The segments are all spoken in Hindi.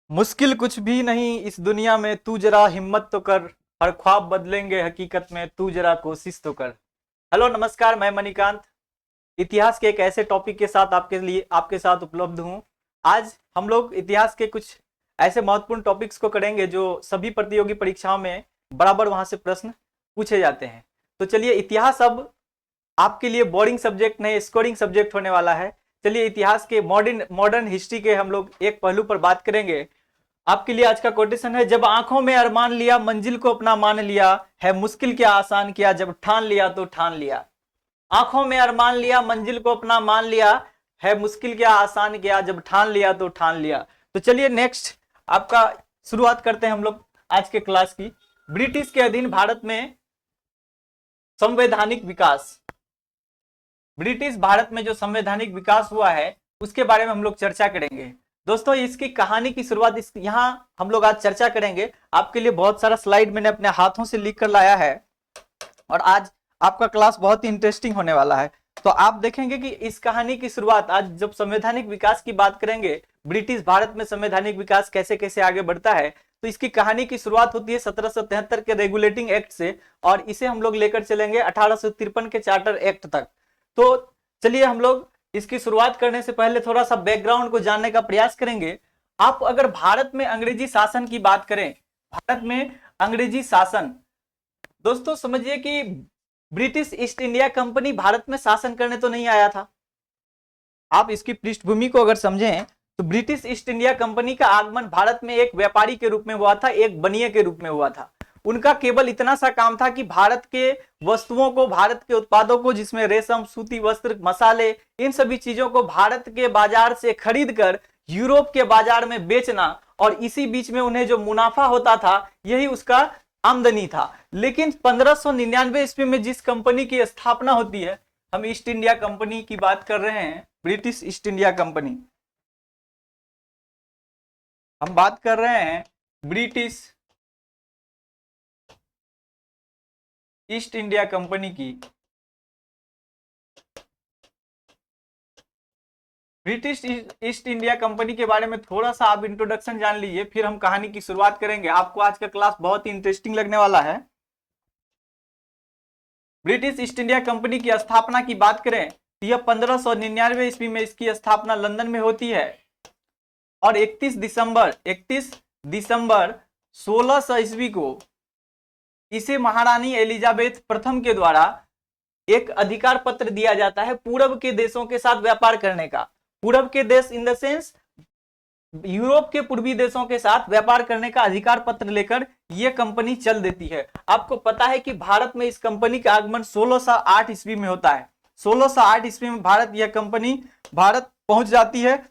मुश्किल कुछ भी नहीं इस दुनिया में, तू जरा हिम्मत तो कर। हर ख्वाब बदलेंगे हकीकत में, तू जरा कोशिश तो कर। हेलो नमस्कार, मैं मणिकांत इतिहास के एक ऐसे टॉपिक के साथ आपके साथ उपलब्ध हूं। आज हम लोग इतिहास के कुछ ऐसे महत्वपूर्ण टॉपिक्स को करेंगे जो सभी प्रतियोगी परीक्षाओं में बराबर वहां से प्रश्न पूछे जाते हैं। तो चलिए, इतिहास अब आपके लिए बोरिंग सब्जेक्ट नहीं, स्कोरिंग सब्जेक्ट होने वाला है। चलिए, इतिहास के मॉडर्न हिस्ट्री के हम लोग एक पहलू पर बात करेंगे। आपके लिए आज का कोटेशन है, जब आंखों में अरमान लिया मंजिल को अपना मान लिया, है मुश्किल क्या आसान किया, जब ठान लिया तो ठान लिया। आंखों में अरमान लिया मंजिल को अपना मान लिया, है मुश्किल क्या आसान किया, जब ठान लिया तो ठान लिया। तो चलिए नेक्स्ट आपका शुरुआत करते हैं हम लोग आज के क्लास की। ब्रिटिश के अधीन भारत में संवैधानिक विकास। ब्रिटिश भारत में जो संवैधानिक विकास हुआ है उसके बारे में हम लोग चर्चा करेंगे। दोस्तों, इसकी कहानी की शुरुआत यहाँ हम लोग आज चर्चा करेंगे। आपके लिए बहुत सारा स्लाइड मैंने अपने हाथों से लिख कर लाया है और आज आपका क्लास बहुत ही इंटरेस्टिंग होने वाला है। तो आप देखेंगे कि इस कहानी की शुरुआत, आज जब संवैधानिक विकास की बात करेंगे, ब्रिटिश भारत में संवैधानिक विकास कैसे कैसे आगे बढ़ता है, तो इसकी कहानी की शुरुआत होती है 1773 के रेगुलेटिंग एक्ट से और इसे हम लोग लेकर चलेंगे 1853 के चार्टर एक्ट तक। तो चलिए, हम लोग इसकी शुरुआत करने से पहले थोड़ा सा बैकग्राउंड को जानने का प्रयास करेंगे। आप अगर भारत में अंग्रेजी शासन की बात करें, भारत में अंग्रेजी शासन, दोस्तों समझिए कि British east India company Bharat में शासन करने तो नहीं आया था। आप इसकी पृष्ठभूमि को अगर समझें तो ब्रिटिश ईस्ट इंडिया कंपनी का आगमन भारत में एक व्यापारी के रूप में हुआ था, एक बनिए के रूप में हुआ था। उनका केवल इतना सा काम था कि भारत के वस्तुओं को, भारत के उत्पादों को, जिसमें रेशम, सूती वस्त्र, मसाले, इन सभी चीजों को भारत के बाजार से खरीद कर यूरोप के बाजार में बेचना और इसी बीच में उन्हें जो मुनाफा होता था यही उसका आमदनी था। लेकिन 1599 ईस्वी में जिस कंपनी की स्थापना होती है, हम ईस्ट इंडिया कंपनी की बात कर रहे हैं, ब्रिटिश ईस्ट इंडिया कंपनी, हम बात कर रहे हैं ब्रिटिश ईस्ट इंडिया कंपनी की। ब्रिटिश ईस्ट इंडिया कंपनी के बारे में थोड़ा सा आप इंट्रोडक्शन जान लीजिए, फिर हम कहानी की शुरुआत करेंगे। आपको आज का क्लास बहुत ही इंटरेस्टिंग लगने वाला है। ब्रिटिश ईस्ट इंडिया कंपनी की स्थापना की बात करें तो यह 1599 ईस्वी में इसकी स्थापना लंदन में होती है और 31 दिसंबर 1600 ईस्वी को इसे महारानी एलिजाबेथ प्रथम के द्वारा एक अधिकार पत्र दिया जाता है पूर्व के देशों के साथ व्यापार करने का। पूर्व के देश इन द सेंस यूरोप के पूर्वी देशों के साथ व्यापार करने का अधिकार पत्र लेकर यह कंपनी चल देती है। आपको पता है कि भारत में इस कंपनी का आगमन 1608 ईस्वी में होता है। 1608 ईस्वी में यह कंपनी भारत पहुंच जाती है।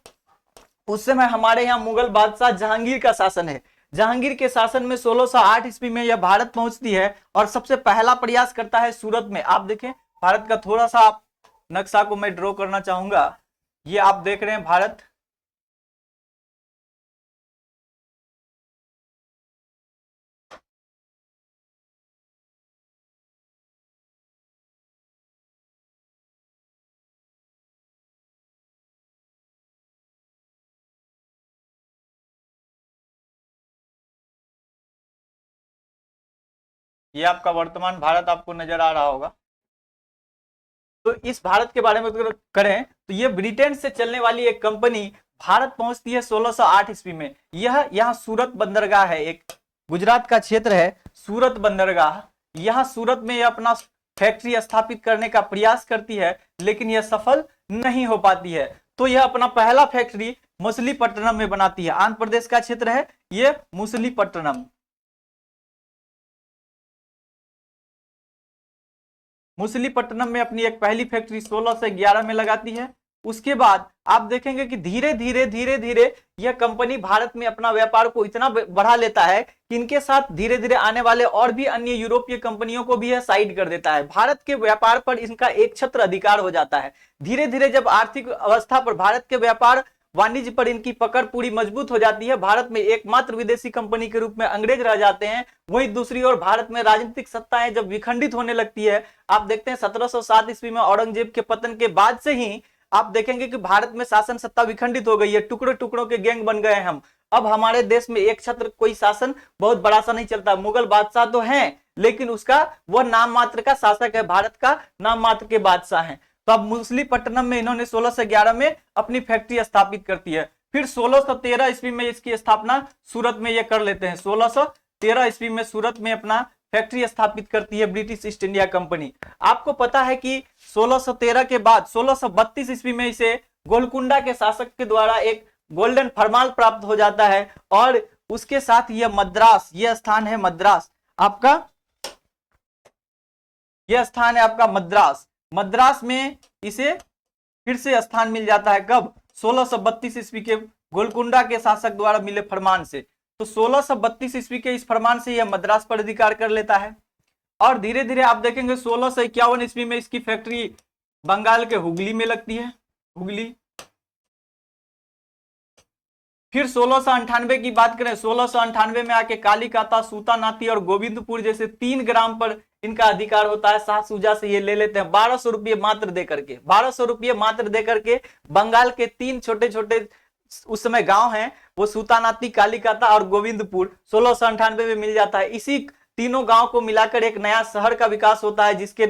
उस समय हमारे यहाँ मुगल बादशाह जहांगीर का शासन है। जहांगीर के शासन में 1608 ईस्वी में यह भारत पहुंचती है और सबसे पहला प्रयास करता है सूरत में। आप देखें, भारत का थोड़ा सा आप नक्शा को मैं ड्रॉ करना चाहूंगा। ये आप देख रहे हैं भारत, ये आपका वर्तमान भारत आपको नजर आ रहा होगा। तो इस भारत के बारे में अगर करें तो ये ब्रिटेन से चलने वाली एक कंपनी भारत पहुंचती है 1608 ईस्वी में। यह यहाँ सूरत बंदरगाह है, एक गुजरात का क्षेत्र है सूरत बंदरगाह। यहाँ सूरत में यह अपना फैक्ट्री स्थापित करने का प्रयास करती है लेकिन यह सफल नहीं हो पाती है। तो यह अपना पहला फैक्ट्री मछलीपट्टनम में बनाती है। आंध्र प्रदेश का क्षेत्र है ये मछलीपट्टनम। मछलीपट्टनम में अपनी एक पहली फैक्ट्री 1611 में लगाती है। उसके बाद आप देखेंगे कि धीरे धीरे यह कंपनी भारत में अपना व्यापार को इतना बढ़ा लेता है कि इनके साथ धीरे धीरे आने वाले और भी अन्य यूरोपीय कंपनियों को भी यह साइड कर देता है। भारत के व्यापार पर इनका एक छत्र अधिकार हो जाता है। धीरे धीरे जब आर्थिक अवस्था पर, भारत के व्यापार वाणिज्य पर इनकी पकड़ पूरी मजबूत हो जाती है, भारत में एकमात्र विदेशी कंपनी के रूप में अंग्रेज रह जाते हैं। वहीं दूसरी ओर भारत में राजनीतिक सत्ताएं जब विखंडित होने लगती है, आप देखते हैं 1707 ईस्वी में औरंगजेब के पतन के बाद से ही आप देखेंगे कि भारत में शासन सत्ता विखंडित हो गई है, टुकड़ों टुकड़ों के गैंग बन गए हम। अब हमारे देश में एक छत्र कोई शासन बहुत बड़ा सा नहीं चलता। मुगल बादशाह तो हैं, लेकिन उसका वह नाम मात्र का शासक है, भारत का नाम मात्र के बादशाह हैं। तो अब मुसलीपट्टनम में इन्होंने 1611 में अपनी फैक्ट्री स्थापित करती है। फिर 1613 ईस्वी में इसकी स्थापना सूरत में ये कर लेते हैं। 1613 ईस्वी में सूरत में अपना फैक्ट्री स्थापित करती है ब्रिटिश ईस्ट इंडिया कंपनी। आपको पता है कि 1613 के बाद 1632 ईस्वी में इसे गोलकुंडा के शासक के द्वारा एक गोल्डन फरमान प्राप्त हो जाता है, और उसके साथ यह मद्रास, यह स्थान है मद्रास आपका, यह स्थान है आपका मद्रास। मद्रास में इसे फिर से स्थान मिल जाता है। कब? 1632 ईस्वी के गोलकुंडा के शासक द्वारा मिले फरमान से। तो 1632 ईस्वी के इस फरमान से यह मद्रास पर अधिकार कर लेता है। और धीरे धीरे आप देखेंगे 1651 ईस्वी में इसकी फैक्ट्री बंगाल के हुगली में लगती है, हुगली। फिर 1698 की बात करें, 1698 में आके कालीकाता, सूतानाती और गोविंदपुर जैसे 3 ग्राम पर इनका अधिकार होता है। शाह शुजा से ये ले लेते हैं 1200 रुपये मात्र दे करके, 1200 रुपये मात्र दे करके बंगाल के 3 छोटे छोटे उस समय गांव हैं, वो सूतानाती, कालीकाता और गोविंदपुर 1698 में मिल जाता है। इसी तीनों गांव को मिलाकर एक नया शहर का विकास होता है, जिसके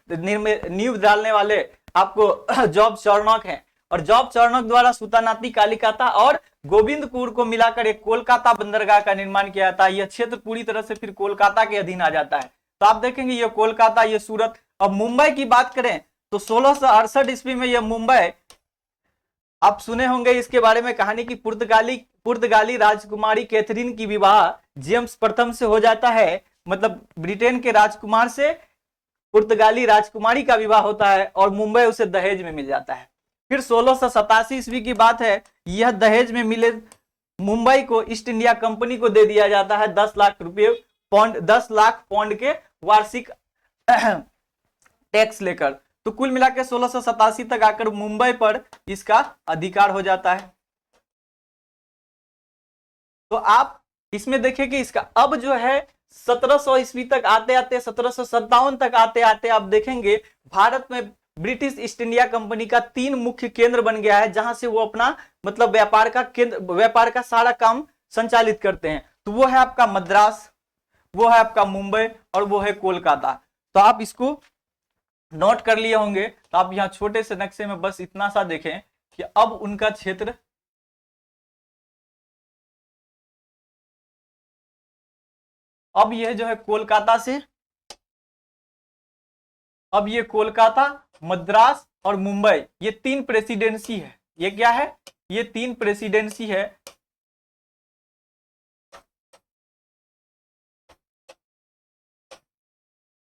नींव डालने वाले आपको जॉब चार्नक हैं। और जॉब चार्नक द्वारा सूतानाती, कालीकाता और गोविंदपुर को मिलाकर एक कोलकाता बंदरगाह का निर्माण किया जाता है। यह क्षेत्र पूरी तरह से फिर कोलकाता के अधीन आ जाता है। तो आप देखेंगे ये कोलकाता, ये सूरत। अब मुंबई की बात करें तो 1668 ईस्वी में यह मुंबई, आप सुने होंगे इसके बारे में कहानी की पुर्तगाली राजकुमारी कैथरीन की विवाह जेम्स प्रथम से हो जाता है। मतलब ब्रिटेन के राजकुमार से पुर्तगाली राजकुमारी का विवाह होता है और मुंबई उसे दहेज में मिल जाता है। फिर 1687 ईस्वी की बात है, यह दहेज में मिले मुंबई को ईस्ट इंडिया कंपनी को दे दिया जाता है 10 लाख रुपये पौंड, 10 लाख पौंड के वार्षिक टैक्स लेकर। तो कुल मिलाकर 1687 तक आकर मुंबई पर इसका अधिकार हो जाता है। तो आप इसमें देखिए कि इसका अब जो है 1700 ईस्वी तक आते आते, 1757 तक आते आते आप देखेंगे भारत में ब्रिटिश ईस्ट इंडिया कंपनी का 3 मुख्य केंद्र बन गया है, जहां से वो अपना मतलब व्यापार का केंद्र, व्यापार का सारा काम संचालित करते हैं। तो वो है आपका मद्रास, वो है आपका मुंबई और वो है कोलकाता। तो आप इसको नोट कर लिए होंगे। तो आप यहाँ छोटे से नक्शे में बस इतना सा देखें कि अब उनका क्षेत्र, अब यह जो है कोलकाता से, अब ये कोलकाता, मद्रास और मुंबई, ये 3 प्रेसिडेंसी है। ये क्या है? ये 3 प्रेसिडेंसी है।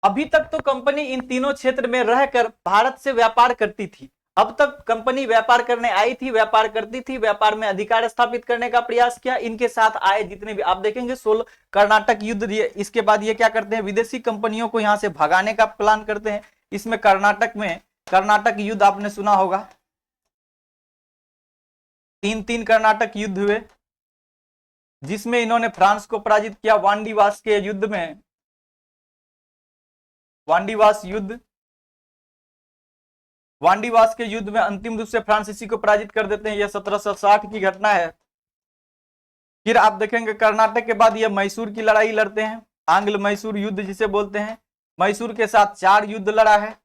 अभी तक तो कंपनी इन तीनों क्षेत्र में रहकर भारत से व्यापार करती थी। अब तक कंपनी व्यापार करने आई थी, व्यापार करती थी, व्यापार में अधिकार स्थापित करने का प्रयास किया। इनके साथ आए जितने भी आप देखेंगे 16 कर्नाटक युद्ध, इसके बाद ये क्या करते हैं, विदेशी कंपनियों को यहां से भगाने का प्लान करते हैं। इसमें कर्नाटक में कर्नाटक युद्ध आपने सुना होगा, 3 कर्नाटक युद्ध हुए, जिसमें इन्होंने फ्रांस को पराजित किया। वांडीवास के युद्ध में, वांडीवास के युद्ध में अंतिम रूप से फ्रांसीसी को पराजित कर देते हैं। यह 1760 की घटना है। फिर आप देखेंगे कर्नाटक के बाद यह मैसूर की लड़ाई लड़ते हैं, आंग्ल मैसूर युद्ध जिसे बोलते हैं। मैसूर के साथ 4 युद्ध लड़ा है,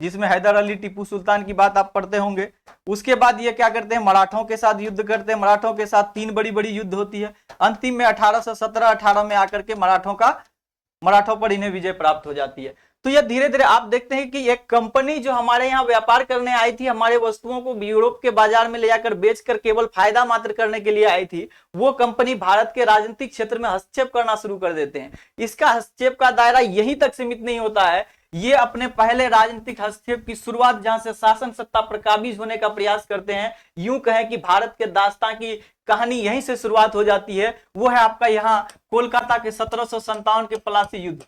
जिसमें हैदर अली, टीपू सुल्तान की बात आप पढ़ते होंगे। उसके बाद ये क्या करते हैं, मराठों के साथ युद्ध करते हैं। मराठों के साथ 3 बड़ी बड़ी युद्ध होती है। अंतिम में 1817-18 में आकर के मराठों पर इन्हें विजय प्राप्त हो जाती है। तो यह धीरे धीरे आप देखते हैं कि एक कंपनी जो हमारे यहाँ व्यापार करने आई थी, हमारे वस्तुओं को यूरोप के बाजार में ले जाकर बेचकर केवल फायदा मात्र करने के लिए आई थी, वो कंपनी भारत के राजनीतिक क्षेत्र में हस्तक्षेप करना शुरू कर देते हैं। इसका हस्तक्षेप का दायरा यहीं तक सीमित नहीं होता है, ये अपने पहले राजनीतिक हस्तक्षेप की शुरुआत जहां से शासन सत्ता पर काबिज होने का प्रयास करते हैं, यूं कहें कि भारत के दास्तां की कहानी यहीं से शुरुआत हो जाती है। वो है आपका यहाँ कोलकाता के 1757 के प्लासी युद्ध।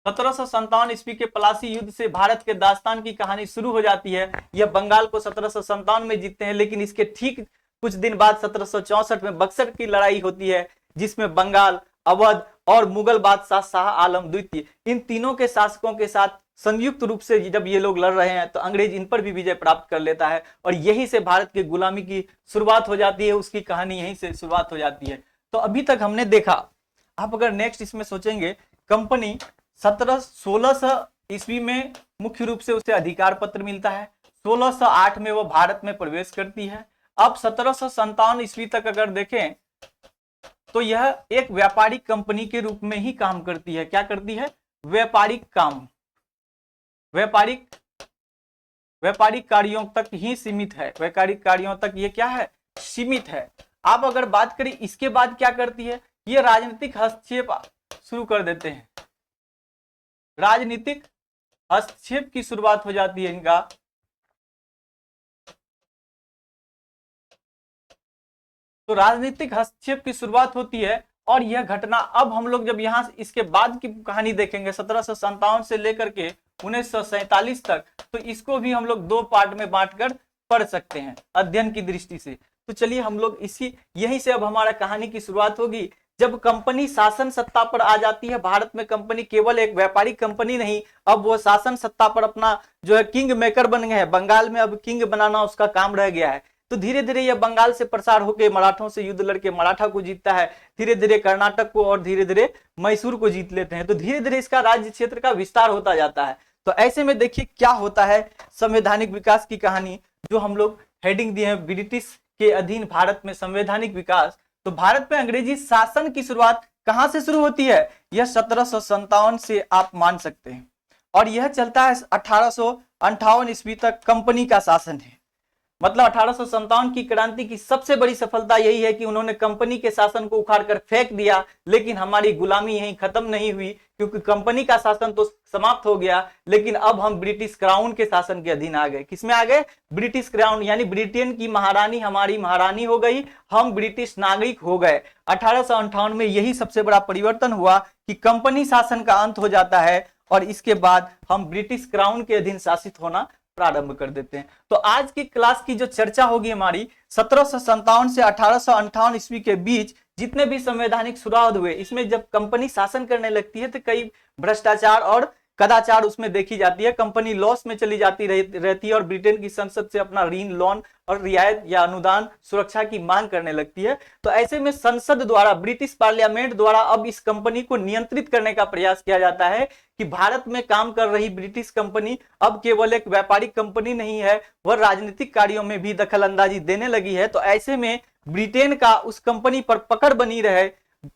1757 ईस्वी के प्लासी युद्ध से भारत के दास्तान की कहानी शुरू हो जाती है। यह बंगाल को 1757 में जीतते हैं, लेकिन इसके ठीक कुछ दिन बाद 1764 में बक्सर की लड़ाई होती है, जिसमें बंगाल, अवध और मुगल बादशाह शाह आलम द्वितीय, इन तीनों के शासकों के साथ संयुक्त रूप से जब ये लोग लड़ रहे हैं तो अंग्रेज इन पर भी विजय प्राप्त कर लेता है और यहीं से भारत की गुलामी की शुरुआत हो जाती है, उसकी कहानी यहीं से शुरुआत हो जाती है। तो अभी तक हमने देखा, आप अगर नेक्स्ट इसमें सोचेंगे, कंपनी 1600 ईस्वी में मुख्य रूप से उसे अधिकार पत्र मिलता है, 1608 में वो भारत में प्रवेश करती है। अब 1757 ईस्वी तक अगर देखें तो यह एक व्यापारिक कंपनी के रूप में ही काम करती है। क्या करती है? व्यापारिक काम, व्यापारिक कार्यों तक ही सीमित है, व्यापारिक कार्यों तक ये क्या है? सीमित है। आप अगर बात करें इसके बाद क्या करती है, ये राजनीतिक हस्तक्षेप शुरू कर देते हैं, राजनीतिक हस्तक्षेप की शुरुआत हो जाती है इनका। तो राजनीतिक हस्तक्षेप की शुरुआत होती है और यह घटना, अब हम लोग जब यहाँ इसके बाद की कहानी देखेंगे 1757 से लेकर के 1947 तक, तो इसको भी हम लोग 2 पार्ट में बांटकर पढ़ सकते हैं अध्ययन की दृष्टि से। तो चलिए हम लोग यहीं से अब हमारा कहानी की शुरुआत होगी। जब कंपनी शासन सत्ता पर आ जाती है, भारत में कंपनी केवल एक व्यापारिक कंपनी नहीं, अब वो शासन सत्ता पर अपना जो है किंग मेकर बन गए हैं। बंगाल में अब किंग बनाना उसका काम रह गया है। तो धीरे धीरे यह बंगाल से प्रसार होकर मराठों से युद्ध लड़के मराठा को जीतता है, धीरे धीरे कर्नाटक को और धीरे धीरे मैसूर को जीत लेते हैं। तो धीरे धीरे इसका राज्य क्षेत्र का विस्तार होता जाता है। तो ऐसे में देखिए क्या होता है, संवैधानिक विकास की कहानी जो हम लोग हेडिंग दिए हैं, ब्रिटिश के अधीन भारत में संवैधानिक विकास। तो भारत में अंग्रेजी शासन की शुरुआत कहां से शुरू होती है? यह 1757 से आप मान सकते हैं और यह चलता है 1858 ईस्वी तक कंपनी का शासन है। मतलब 1857 की क्रांति की सबसे बड़ी सफलता यही है कि उन्होंने कंपनी के शासन को उखाड़कर फेंक दिया, लेकिन हमारी गुलामी यहीं खत्म नहीं हुई, क्योंकि कंपनी का शासन तो समाप्त हो गया, लेकिन अब हम ब्रिटिश क्राउन के शासन के अधीन आ गए। किसमें आ गए? ब्रिटिश क्राउन, यानी ब्रिटेन की महारानी हमारी महारानी हो गई, हम ब्रिटिश नागरिक हो गए। 1858 में यही सबसे बड़ा परिवर्तन हुआ कि कंपनी शासन का अंत हो जाता है और इसके बाद हम ब्रिटिश क्राउन के अधीन शासित होना प्रारंभ कर देते हैं। तो आज की क्लास की जो चर्चा होगी हमारी 1757 से 1858 ईस्वी के बीच जितने भी संवैधानिक सुधार हुए, इसमें जब कंपनी शासन करने लगती है तो कई भ्रष्टाचार और कदाचार उसमें देखी जाती है। कंपनी लॉस में चली जाती रहती है और ब्रिटेन की संसद से अपना ऋण, लोन और रियायत या अनुदान सुरक्षा की मांग करने लगती है। तो ऐसे में संसद द्वारा, ब्रिटिश पार्लियामेंट द्वारा अब इस कंपनी को नियंत्रित करने का प्रयास किया जाता है कि भारत में काम कर रही ब्रिटिश कंपनी अब केवल एक व्यापारिक कंपनी नहीं है, वह राजनीतिक कार्यों में भी दखल अंदाजी देने लगी है। तो ऐसे में ब्रिटेन का उस कंपनी पर पकड़ बनी रहे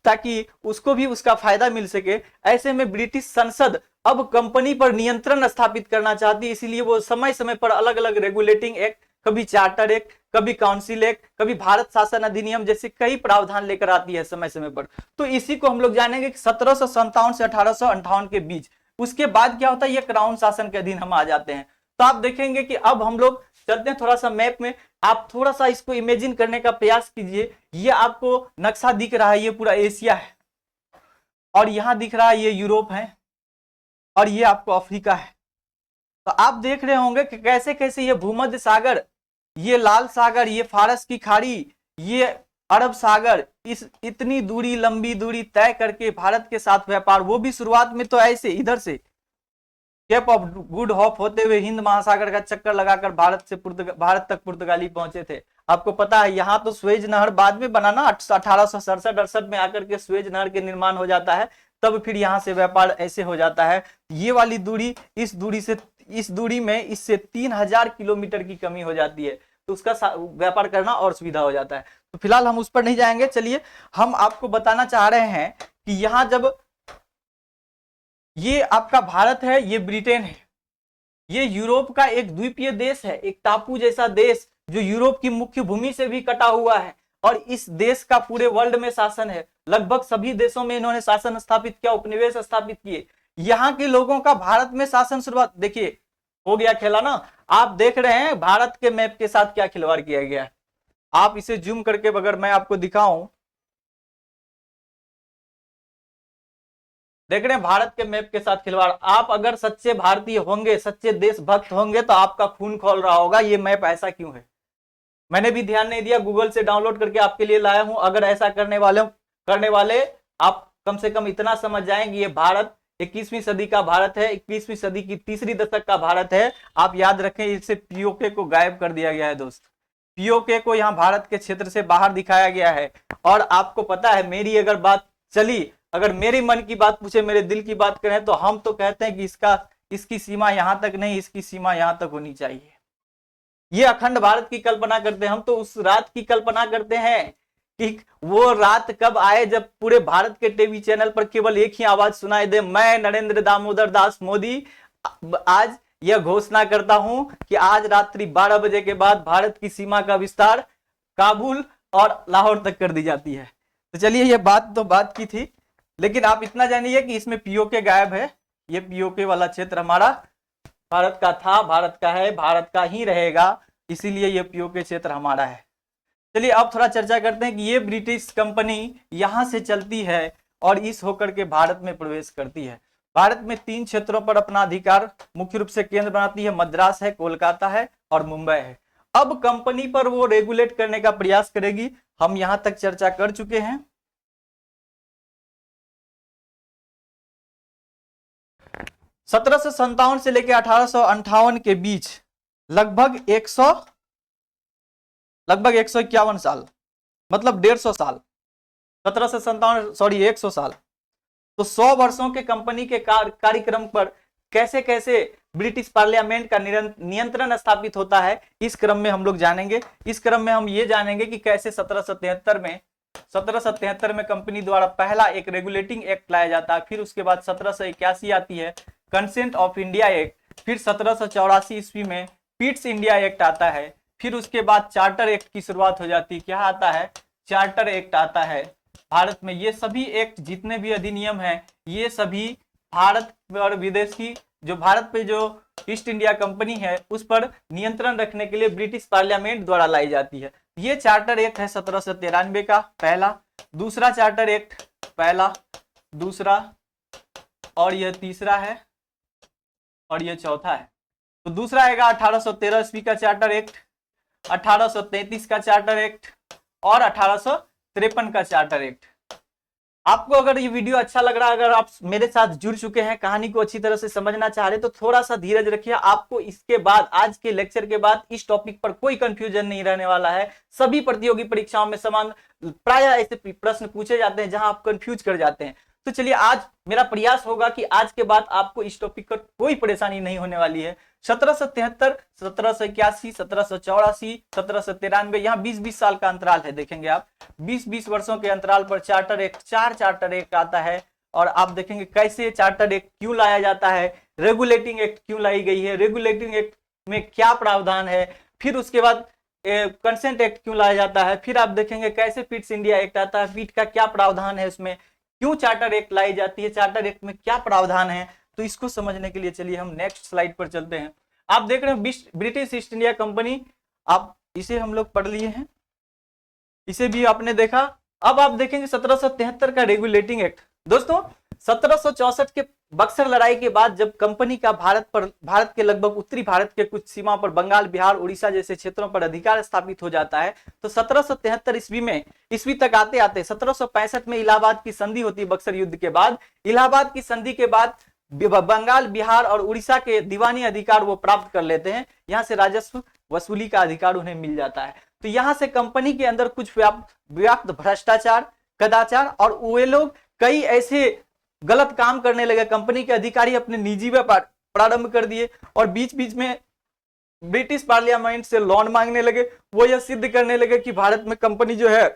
ताकि उसको भी उसका फायदा मिल सके। ऐसे में ब्रिटिश संसद अब कंपनी पर नियंत्रण स्थापित करना चाहती है, इसीलिए वो समय समय पर अलग अलग रेगुलेटिंग एक्ट, कभी चार्टर एक्ट, कभी काउंसिल एक्ट, कभी भारत शासन अधिनियम जैसे कई प्रावधान लेकर आती है समय समय पर। तो इसी को हम लोग जानेंगे कि 1757 से 1858 के बीच। उसके बाद क्या होता है, ये क्राउन शासन के अधीन हम आ जाते हैं। तो आप देखेंगे कि अब हम लोग चलते हैं थोड़ा सा मैप में, आप थोड़ा सा इसको इमेजिन करने का प्रयास कीजिए। ये आपको नक्शा दिख रहा है, ये पूरा एशिया है और यहां दिख रहा है ये यूरोप है और ये आपको अफ्रीका है। तो आप देख रहे होंगे कि कैसे कैसे ये भूमध्य सागर, ये लाल सागर, ये फारस की खाड़ी, ये अरब सागर, इस इतनी दूरी, लंबी दूरी तय करके भारत के साथ व्यापार, वो भी शुरुआत में तो ऐसे इधर से केप ऑफ गुड होप होते हुए हिंद महासागर का चक्कर लगाकर भारत तक पुर्तगाली पहुंचे थे। आपको पता है यहाँ तो स्वेज नहर बाद में बना ना, 1867-68 में आकर के स्वेज नहर के निर्माण हो जाता है, तब फिर यहाँ से व्यापार ऐसे हो जाता है। ये वाली दूरी, इस दूरी में इससे 3000 किलोमीटर की कमी हो जाती है, तो उसका व्यापार करना और सुविधा हो जाता है। तो फिलहाल हम उस पर नहीं जाएंगे। चलिए हम आपको बताना चाह रहे हैं कि यहाँ जब ये आपका भारत है, ये ब्रिटेन है, ये यूरोप का एक द्वीपीय देश है, एक टापू जैसा देश जो यूरोप की मुख्य भूमि से भी कटा हुआ है और इस देश का पूरे वर्ल्ड में शासन है। लगभग सभी देशों में इन्होंने शासन स्थापित किया, उपनिवेश स्थापित किए। यहाँ के लोगों का भारत में शासन शुरुआत, देखिए हो गया खेला ना। आप देख रहे हैं भारत के मैप के साथ क्या खिलवाड़ किया गया है। आप इसे जूम करके अगर मैं आपको दिखाऊं, देख रहे हैं भारत के मैप के साथ खिलवाड़। आप अगर सच्चे भारतीय होंगे, सच्चे देशभक्त होंगे तो आपका खून खोल रहा होगा ये मैप ऐसा क्यों है। मैंने भी ध्यान नहीं दिया, गूगल से डाउनलोड करके आपके लिए लाया हूं। अगर ऐसा करने वाले आप कम से कम इतना समझ जाएंगे ये भारत 21वीं सदी का भारत है, 21वीं सदी की तीसरी दशक का भारत है। आप याद रखें, इससे पीओके को गायब कर दिया गया है दोस्त। पीओके को यहाँ भारत के क्षेत्र से बाहर दिखाया गया है। और आपको पता है, मेरी अगर बात चली, अगर मेरी मन की बात पूछे, मेरे दिल की बात करें, तो हम तो कहते हैं कि इसकी सीमा यहां तक नहीं, इसकी सीमा यहां तक होनी चाहिए। ये अखंड भारत की कल्पना करते हैं हम, तो उस रात की कल्पना करते हैं कि वो रात कब आए जब पूरे भारत के टीवी चैनल पर केवल एक ही आवाज सुनाई दे, मैं नरेंद्र दामोदर दास मोदी आज यह घोषणा करता हूं कि आज रात्रि 12 बजे के बाद भारत की सीमा का विस्तार काबुल और लाहौर तक कर दी जाती है। तो चलिए, यह बात तो बात की थी, लेकिन आप इतना जानिए कि इसमें पीओके गायब है। ये पीओके वाला क्षेत्र हमारा भारत का था, भारत का है, भारत का ही रहेगा, इसीलिए ये पीओके क्षेत्र हमारा है। चलिए अब थोड़ा चर्चा करते हैं कि ये ब्रिटिश कंपनी यहां से चलती है और इस होकर के भारत में प्रवेश करती है। भारत में 3 क्षेत्रों पर अपना अधिकार मुख्य रूप से केंद्र बनाती है, मद्रास है, कोलकाता है और मुंबई है। अब कंपनी पर वो रेगुलेट करने का प्रयास करेगी, हम यहां तक चर्चा कर चुके हैं। 1757 से लेकर 1858 के बीच लगभग 151 साल, मतलब 150 साल, 1757 सॉरी 100 साल, तो 100 वर्षों के कंपनी के कार्यक्रम पर कैसे कैसे ब्रिटिश पार्लियामेंट का नियंत्रण स्थापित होता है, इस क्रम में हम लोग जानेंगे। इस क्रम में हम ये जानेंगे कि कैसे 1773 में कंपनी द्वारा पहला एक रेगुलेटिंग एक्ट लाया जाता है, फिर उसके बाद 1781 आती है कंसेंट ऑफ इंडिया एक्ट, फिर 1784 ईस्वी में पिट्स इंडिया एक्ट आता है, फिर उसके बाद चार्टर एक्ट की शुरुआत हो जाती है। क्या आता है? चार्टर एक्ट आता है भारत में। ये सभी एक्ट, जितने भी अधिनियम हैं, ये सभी भारत और विदेशी जो भारत पे जो ईस्ट इंडिया कंपनी है उस पर नियंत्रण रखने के लिए ब्रिटिश पार्लियामेंट द्वारा लाई जाती है। ये चार्टर एक्ट है 1793 का पहला, दूसरा चार्टर एक्ट पहला, दूसरा, और यह तीसरा है, और यह चौथा है। तो दूसरा आएगा 1813 ईस्वी का चार्टर एक्ट, 1833 का चार्टर एक्ट और 1853 का चार्टर एक्ट। आपको अगर ये वीडियो अच्छा लग रहा है, अगर आप मेरे साथ जुड़ चुके हैं, कहानी को अच्छी तरह से समझना चाह रहे हैं, तो थोड़ा सा धीरज रखिए। आपको इसके बाद, आज के लेक्चर के बाद इस टॉपिक पर कोई कंफ्यूजन नहीं रहने वाला है। सभी प्रतियोगी परीक्षाओं में समान प्राय ऐसे प्रश्न पूछे जाते हैं जहां आप कंफ्यूज कर जाते हैं। तो चलिए, आज मेरा प्रयास होगा कि आज के बाद आपको इस टॉपिक पर कोई परेशानी नहीं होने वाली है। 1773, 1781, 1784, 1793, यहाँ 20-20 साल का अंतराल है। देखेंगे आप 20-20 वर्षों के अंतराल पर चार्टर एक्ट, 4 चार्टर एक्ट आता है। और आप देखेंगे कैसे चार्टर एक्ट क्यों लाया जाता है, रेगुलेटिंग एक्ट क्यों लाई गई है, रेगुलेटिंग एक्ट में क्या प्रावधान है, फिर उसके बाद कंसेंट एक्ट क्यों लाया जाता है, फिर आप देखेंगे कैसे पिट्स इंडिया एक्ट आता है, पिट का क्या प्रावधान है, उसमें क्यों चार्टर एक्ट लाई जाती है, चार्टर एक्ट में क्या प्रावधान है। तो इसको समझने के लिए चलिए हम नेक्स्ट स्लाइड पर चलते हैं। आप देख रहे हैं ब्रिटिश ईस्ट इंडिया कंपनी, आप इसे हम लोग पढ़ लिए हैं, इसे भी आपने देखा। अब आप देखेंगे 1773 का रेगुलेटिंग एक्ट। दोस्तों, 1764 के बक्सर लड़ाई के बाद जब कंपनी का भारत के लगभग उत्तरी भारत के कुछ सीमा पर बंगाल, बिहार, उड़ीसा जैसे क्षेत्रों पर अधिकार स्थापित हो जाता है, तो 1773 ईस्वी तक आते आते 1765 में इलाहाबाद की संधि होती है। बक्सर युद्ध के बाद, इलाहाबाद की संधि के बाद बंगाल, बिहार और उड़ीसा के दीवानी अधिकार वो प्राप्त कर लेते हैं। यहां से राजस्व वसूली का अधिकार उन्हें मिल जाता है। तो यहां से कंपनी के अंदर कुछ व्याप्त भ्रष्टाचार, कदाचार और वे लोग कई ऐसे गलत काम करने लगे। कंपनी के अधिकारी अपने निजी व्यापार प्रारंभ कर दिए और बीच बीच में ब्रिटिश पार्लियामेंट से लोन मांगने लगे। वो यह सिद्ध करने लगे कि भारत में कंपनी जो है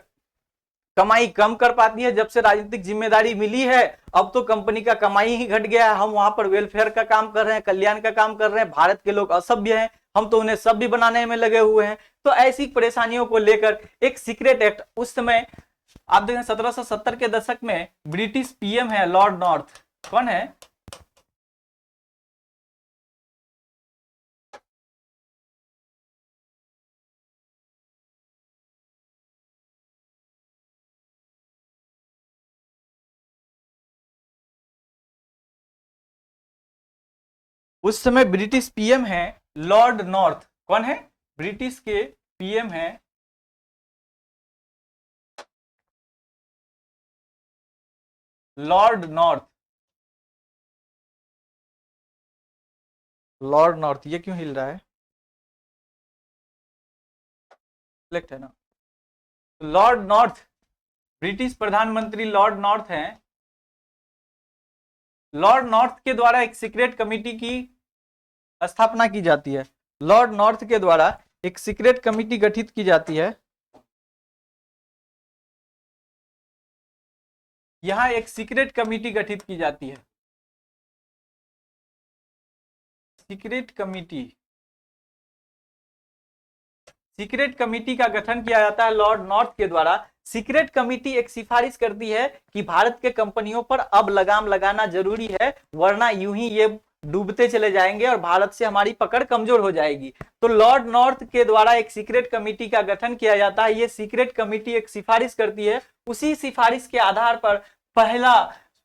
कमाई कम कर पाती है। जब से राजनीतिक जिम्मेदारी मिली है, अब तो कंपनी का कमाई ही घट गया है। हम वहां पर वेलफेयर का काम कर रहे हैं, कल्याण का काम कर रहे हैं। भारत के लोग असभ्य हैं, हम तो उन्हें सभ्य बनाने में लगे हुए हैं। तो ऐसी परेशानियों को लेकर एक सीक्रेट एक्ट, उस समय आप देखें 1770 के दशक में ब्रिटिश पीएम है लॉर्ड नॉर्थ। कौन है? उस समय ब्रिटिश पीएम है लॉर्ड नॉर्थ। कौन है? ब्रिटिश के पीएम है लॉर्ड नॉर्थ। लॉर्ड नॉर्थ, ये क्यों हिल रहा है? सिलेक्ट है ना। लॉर्ड नॉर्थ, ब्रिटिश प्रधानमंत्री लॉर्ड नॉर्थ हैं। लॉर्ड नॉर्थ के द्वारा एक सीक्रेट कमेटी की स्थापना की जाती है। लॉर्ड नॉर्थ के द्वारा एक सीक्रेट कमेटी गठित की जाती है। यहां एक सीक्रेट कमेटी गठित की जाती है। सीक्रेट कमेटी, सीक्रेट कमेटी का गठन किया जाता है लॉर्ड नॉर्थ के द्वारा। सीक्रेट कमेटी एक सिफारिश करती है कि भारत के कंपनियों पर अब लगाम लगाना जरूरी है, वरना यूं ही ये डूबते चले जाएंगे और भारत से हमारी पकड़ कमजोर हो जाएगी। तो लॉर्ड नॉर्थ के द्वारा एक सीक्रेट कमेटी का गठन किया जाता है। ये सीक्रेट कमेटी एक सिफारिश करती है, उसी सिफारिश के आधार पर पहला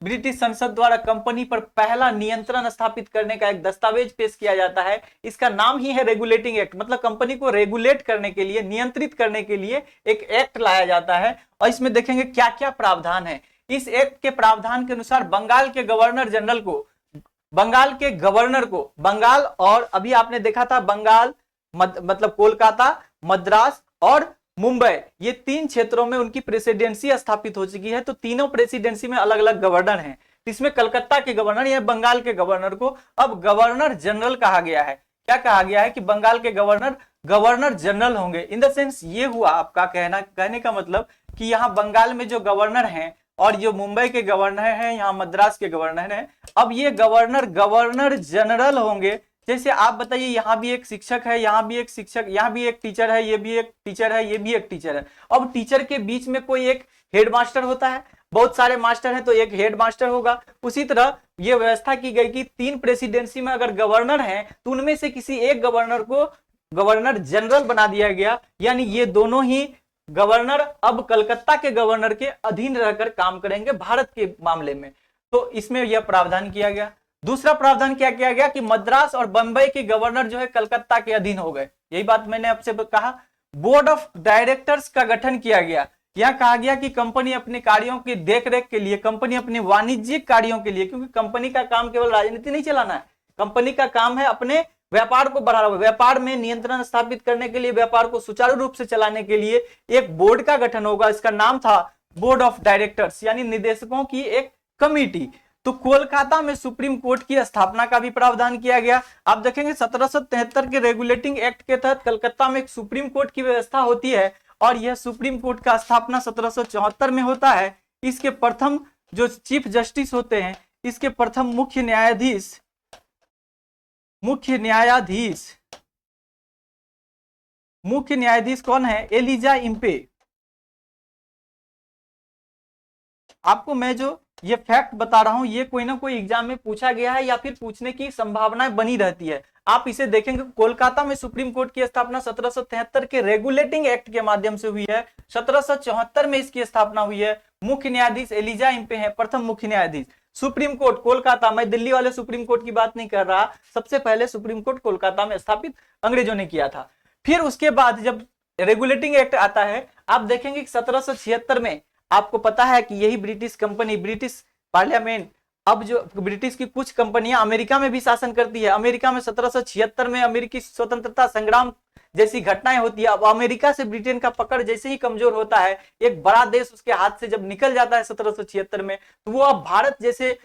ब्रिटिश संसद द्वारा कंपनी पर पहला नियंत्रण स्थापित करने का एक दस्तावेज पेश किया जाता है। इसका नाम ही है रेगुलेटिंग एक्ट, मतलब कंपनी को रेगुलेट करने के लिए, नियंत्रित करने के लिए एक एक्ट लाया जाता है। और इसमें देखेंगे क्या क्या प्रावधान है। इस एक्ट के प्रावधान के अनुसार बंगाल के गवर्नर जनरल को, बंगाल के गवर्नर को, बंगाल और अभी आपने देखा था बंगाल मतलब कोलकाता, मद्रास और मुंबई, ये तीन क्षेत्रों में उनकी प्रेसिडेंसी स्थापित हो चुकी है। तो तीनों प्रेसिडेंसी में अलग अलग गवर्नर हैं। इसमें कलकत्ता के गवर्नर या बंगाल के गवर्नर को अब गवर्नर जनरल कहा गया है। क्या कहा गया है कि बंगाल के गवर्नर गवर्नर जनरल होंगे। इन द सेंस ये हुआ आपका कहने का मतलब कि यहाँ बंगाल में जो गवर्नर हैं और जो मुंबई के गवर्नर हैं, यहाँ मद्रास के गवर्नर हैं, अब ये गवर्नर गवर्नर जनरल होंगे। जैसे आप बताइए, यहाँ भी एक शिक्षक है, यहाँ भी एक शिक्षक, यहाँ भी एक टीचर है, ये भी एक टीचर है, ये भी एक टीचर है। अब टीचर के बीच में कोई एक हेडमास्टर होता है, बहुत सारे मास्टर हैं तो एक हेडमास्टर होगा। उसी तरह ये व्यवस्था की गई कि तीन प्रेसिडेंसी में अगर गवर्नर हैं तो उनमें से किसी एक गवर्नर को गवर्नर जनरल बना दिया गया, यानी ये दोनों ही गवर्नर अब कलकत्ता के गवर्नर के अधीन रहकर काम करेंगे भारत के मामले में। तो इसमें यह प्रावधान किया गया। दूसरा प्रावधान क्या किया गया कि मद्रास और बंबई के गवर्नर जो है कलकत्ता के अधीन हो गए। यही बात मैंने आपसे कहा। बोर्ड ऑफ डायरेक्टर्स का गठन किया गया। यह कहा गया कि कंपनी अपने कार्यों की देखरेख के लिए, कंपनी अपने वाणिज्यिक कार्यों के लिए, क्योंकि कंपनी का काम केवल राजनीति नहीं चलाना है, कंपनी का काम है अपने व्यापार को बढ़ावा, व्यापार में नियंत्रण स्थापित करने के लिए, व्यापार को सुचारू रूप से चलाने के लिए एक बोर्ड का गठन होगा। इसका नाम था बोर्ड ऑफ डायरेक्टर्स, यानी निदेशकों की एक कमेटी। तो कोलकाता में सुप्रीम कोर्ट की स्थापना का भी प्रावधान किया गया। आप देखेंगे 1773 के रेगुलेटिंग एक्ट के तहत कलकत्ता में एक सुप्रीम कोर्ट की व्यवस्था होती है और यह सुप्रीम कोर्ट का स्थापना 1774 में होता है। इसके प्रथम जो चीफ जस्टिस होते हैं, इसके प्रथम मुख्य न्यायाधीश कौन है? Elijah Impey. आपको मैं जो ये फैक्ट बता रहा हूं, ये कोई ना कोई एग्जाम में पूछा गया है या फिर पूछने की संभावना बनी रहती है। आप इसे देखेंगे, कोलकाता में सुप्रीम कोर्ट की स्थापना 1773 के रेगुलेटिंग एक्ट के माध्यम से हुई है। 1774 में इसकी स्थापना हुई है। मुख्य न्यायाधीश एलिजा इम्पे हैं, प्रथम मुख्य न्यायाधीश। सुप्रीम कोर्ट कोलकाता, मैं दिल्ली वाले सुप्रीम कोर्ट की बात नहीं कर रहा, सबसे पहले सुप्रीम कोर्ट कोलकाता में स्थापित अंग्रेजों ने किया था। फिर उसके बाद जब रेगुलेटिंग एक्ट आता है, आप देखेंगे 1776 में आपको पता है कि यही ब्रिटिश कंपनी, ब्रिटिश पार्लियामेंट, अब जो ब्रिटिश की कुछ कंपनियां अमेरिका में भी शासन करती है। अमेरिका में 1776 में अमेरिकी स्वतंत्रता संग्राम जैसी घटनाएं होती है। अब अमेरिका से ब्रिटेन का पकड़ जैसे ही कमजोर होता है, एक बड़ा देश उसके हाथ से जब निकल जाता है 1776 में, तो वो अब भारत जैसे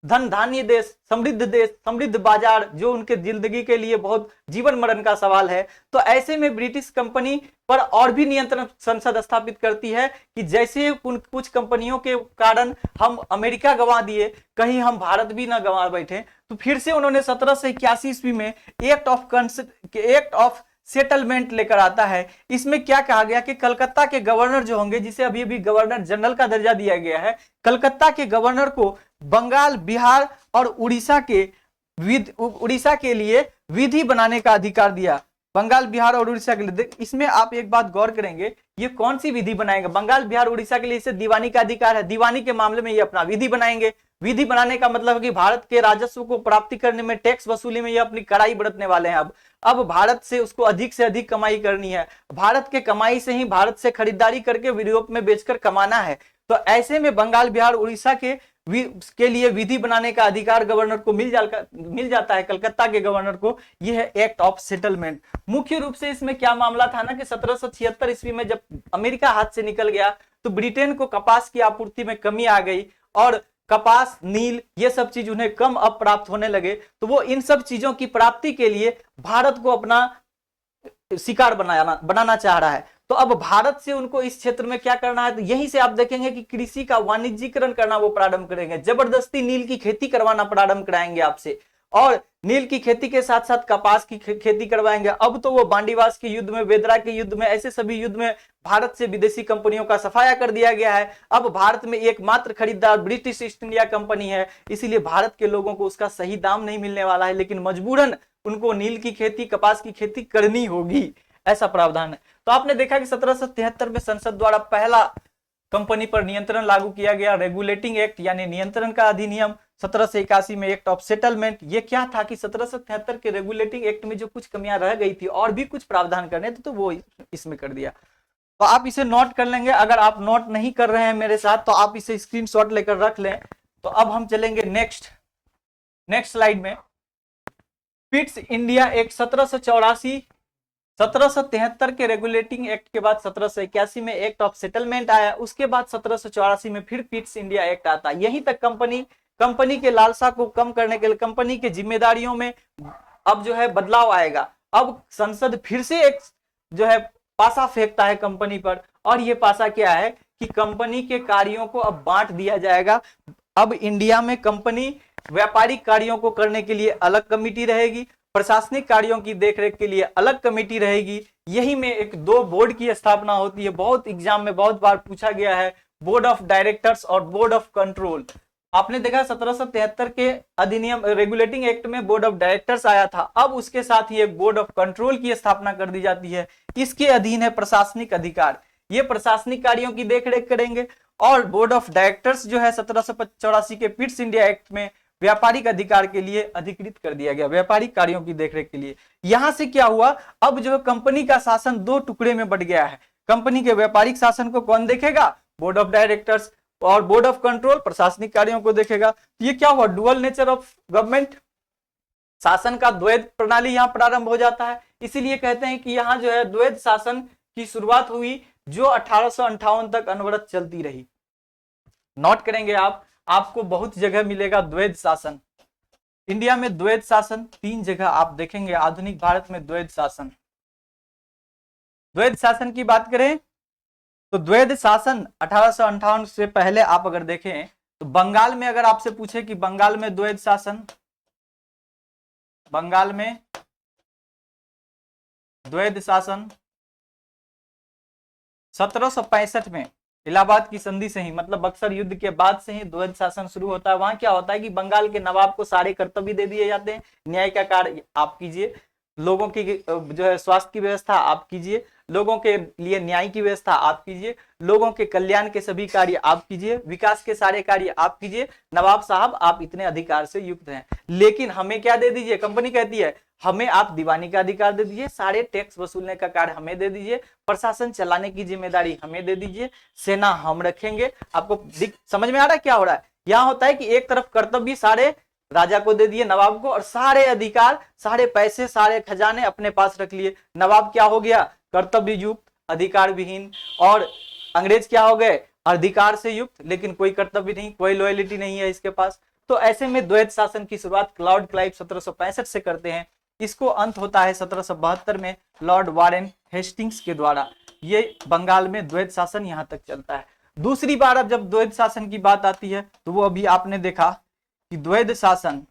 धन धान्य देश, समृद्ध बाजार, जो उनके जिंदगी के लिए बहुत जीवन मरण का सवाल है, तो ऐसे में ब्रिटिश कंपनी पर और भी नियंत्रण संसद स्थापित करती है कि जैसे कुछ कंपनियों के कारण हम अमेरिका गंवा दिए, कहीं हम भारत भी ना गंवा बैठे। तो फिर से उन्होंने 1781 ईस्वी में एक्ट ऑफ सेटलमेंट लेकर आता है। इसमें क्या कहा गया कि कलकत्ता के गवर्नर जो होंगे, जिसे अभी अभी गवर्नर जनरल का दर्जा दिया गया है, कलकत्ता के गवर्नर को बंगाल, बिहार और उड़ीसा के लिए विधि बनाने का अधिकार दिया। बंगाल, बिहार और उड़ीसा के लिए। इसमें आप एक बात गौर करेंगे, ये कौन सी विधि बनाएंगे? बंगाल, बिहार, उड़ीसा के लिए इसे दीवानी का अधिकार है। दीवानी के मामले में ये अपना विधि बनाएंगे। विधि बनाने का मतलब है कि भारत के राजस्व को प्राप्ति करने में, टैक्स वसूली में ये अपनी कड़ाई बरतने वाले हैं। अब भारत से उसको अधिक से अधिक कमाई करनी है। भारत के कमाई से ही भारत से खरीदारी करके यूरोप में बेचकर कमाना है। तो ऐसे में बंगाल, बिहार, उड़ीसा के के लिए विधि बनाने का अधिकार गवर्नर को मिल जाता है, कलकत्ता के गवर्नर को। यह है एक्ट ऑफ सेटलमेंट। मुख्य रूप से इसमें क्या मामला था ना कि 1776 ईस्वी में जब अमेरिका हाथ से निकल गया तो ब्रिटेन को कपास की आपूर्ति में कमी आ गई और कपास, नील, ये सब चीज उन्हें कम अब प्राप्त होने लगे, तो वो इन सब चीजों की प्राप्ति के लिए भारत को अपना शिकार बनाना चाह रहा है। तो अब भारत से उनको इस क्षेत्र में क्या करना है, तो यहीं से आप देखेंगे कि कृषि का वाणिज्यीकरण करना वो प्रारंभ करेंगे। जबरदस्ती नील की खेती करवाना प्रारंभ कराएंगे आपसे, और नील की खेती के साथ साथ कपास की खेती करवाएंगे। अब तो वो बांडीवास के युद्ध में, बेदरा के युद्ध में, ऐसे सभी युद्ध में भारत से विदेशी कंपनियों का सफाया कर दिया गया है। अब भारत में एकमात्र खरीदार ब्रिटिश ईस्ट इंडिया कंपनी है, इसीलिए भारत के लोगों को उसका सही दाम नहीं मिलने वाला है, लेकिन मजबूरन उनको नील की खेती, कपास की खेती करनी होगी, ऐसा प्रावधान है। तो आपने देखा कि 1773 में संसद द्वारा पहला कंपनी पर नियंत्रण लागू किया गया, रेगुलेटिंग एक्ट यानी नियंत्रण का अधिनियम। 1781 में एक्ट ऑफ सेटलमेंट। ये क्या था कि 1773 के रेगुलेटिंग एक्ट में जो कुछ कमियां रह गई थी और भी कुछ प्रावधान करने थे, तो वो इसमें कर दिया। तो आप इसे नोट कर लेंगे। अगर आप नोट नहीं कर रहे हैं मेरे साथ तो आप इसे स्क्रीनशॉट लेकर रख लें। तो अब हम चलेंगे नेक्स्ट स्लाइड में। पिट्स इंडिया एक्ट 1784, 1773 के रेगुलेटिंग एक्ट के बाद 1781 में एक्ट ऑफ सेटलमेंट आया। उसके बाद 1784 में फिर पिट्स इंडिया एक्ट आता। यहीं तक कंपनी के लालसा को कम करने के लिए, कंपनी के जिम्मेदारियों में अब जो है बदलाव आएगा। अब संसद फिर से एक जो है पासा फेंकता है कंपनी पर, और ये पासा क्या है कि कंपनी के कार्यों को अब बांट दिया जाएगा। अब इंडिया में कंपनी व्यापारिक कार्यों को करने के लिए अलग कमेटी रहेगी, प्रशासनिक कार्यों की देखरेख के लिए अलग कमेटी रहेगी। यही में एक दो बोर्ड की स्थापना होती है। बहुत एग्जाम में बहुत बार पूछा गया है, बोर्ड ऑफ डायरेक्टर्स और बोर्ड ऑफ कंट्रोल। आपने देखा 1773 के अधिनियम रेगुलेटिंग एक्ट में बोर्ड ऑफ डायरेक्टर्स आया था। अब उसके साथ ही एक बोर्ड ऑफ कंट्रोल की स्थापना कर दी जाती है। इसके अधीन है प्रशासनिक अधिकार, ये प्रशासनिक कार्यों की देखरेख करेंगे। और बोर्ड ऑफ डायरेक्टर्स जो है 1784 के पिट्स इंडिया एक्ट में व्यापारिक अधिकार के लिए अधिकृत कर दिया गया, व्यापारिक कार्यों की देखरेख के लिए। यहां से क्या हुआ, अब जो कंपनी का शासन दो टुकड़े में बट गया है। कंपनी के व्यापारिक शासन को कौन देखेगा, बोर्ड ऑफ डायरेक्टर्स, और बोर्ड ऑफ कंट्रोल प्रशासनिक कार्यों को देखेगा। ये क्या हुआ, डुअल नेचर ऑफ गवर्नमेंट, शासन का द्वैध प्रणाली यहां प्रारंभ हो जाता है। इसीलिए कहते हैं कि यहां जो है द्वैध शासन की शुरुआत हुई, जो 1858 तक अनवरत चलती रही। नोट करेंगे आप, आपको बहुत जगह मिलेगा द्वैध शासन। इंडिया में द्वैध शासन 3 जगह आप देखेंगे, आधुनिक भारत में द्वैध शासन। द्वैध शासन की बात करें तो द्वैध शासन 1858 से पहले आप अगर देखें तो बंगाल में, अगर आपसे पूछे कि बंगाल में द्वैध शासन, बंगाल में द्वैध शासन 1765 में इलाहाबाद की संधि से ही, मतलब बक्सर युद्ध के बाद से ही द्वैध शासन शुरू होता है। वहां क्या होता है कि बंगाल के नवाब को सारे कर्तव्य दे दिए जाते हैं। न्याय का कार्य आप कीजिए, लोगों की जो है स्वास्थ्य की व्यवस्था आप कीजिए, लोगों के लिए न्याय की व्यवस्था आप कीजिए, लोगों के कल्याण के सभी कार्य आप कीजिए, विकास के सारे कार्य आप कीजिए। नवाब साहब आप इतने अधिकार से युक्त हैं, लेकिन हमें क्या दे दीजिए, कंपनी कहती है हमें आप दीवानी का अधिकार दे दीजिए, सारे टैक्स वसूलने का कार्य हमें दे दीजिए, प्रशासन चलाने की जिम्मेदारी हमें दे दीजिए, सेना हम रखेंगे। आपको समझ में आ रहा है क्या हो रहा है। यहाँ होता है कि एक तरफ कर्तव्य सारे राजा को दे दिए, नवाब को, और सारे अधिकार, सारे पैसे, सारे खजाने अपने पास रख लिए। नवाब क्या हो गया, कर्तव्य युक्त, अधिकार विहीन, और अंग्रेज क्या हो गए, अधिकार से युक्त लेकिन कोई कर्तव्य नहीं, कोई लॉयलिटी नहीं है इसके पास। तो ऐसे में द्वैध शासन की शुरुआत लॉर्ड क्लाइव 1765 से करते हैं। इसको अंत होता है 1772 में लॉर्ड वारेन हेस्टिंग्स के द्वारा। ये बंगाल में द्वैध शासन यहां तक चलता है। दूसरी बार अब जब द्वैध शासन की बात आती है तो वो अभी आपने देखा कि द्वैध शासन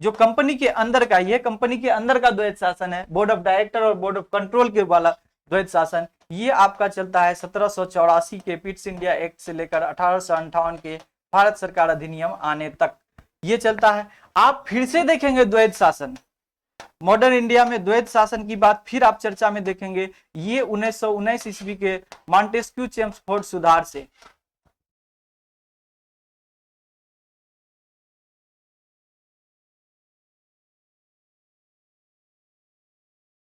जो कंपनी के अंदर का, ये कंपनी के अंदर का द्वैध शासन है, बोर्ड ऑफ डायरेक्टर और बोर्ड ऑफ कंट्रोल के वाला द्वैध शासन, ये आपका चलता है 1784 के पिट्स इंडिया एक्ट से लेकर 1858 के भारत सरकार अधिनियम आने तक ये चलता है। आप फिर से देखेंगे द्वैध शासन, मॉडर्न इंडिया में द्वैध शासन की बात फिर आप चर्चा में देखेंगे। ये 1919 ईस्वी के मॉन्टेस्क्यू चेम्सफोर्ड सुधार से,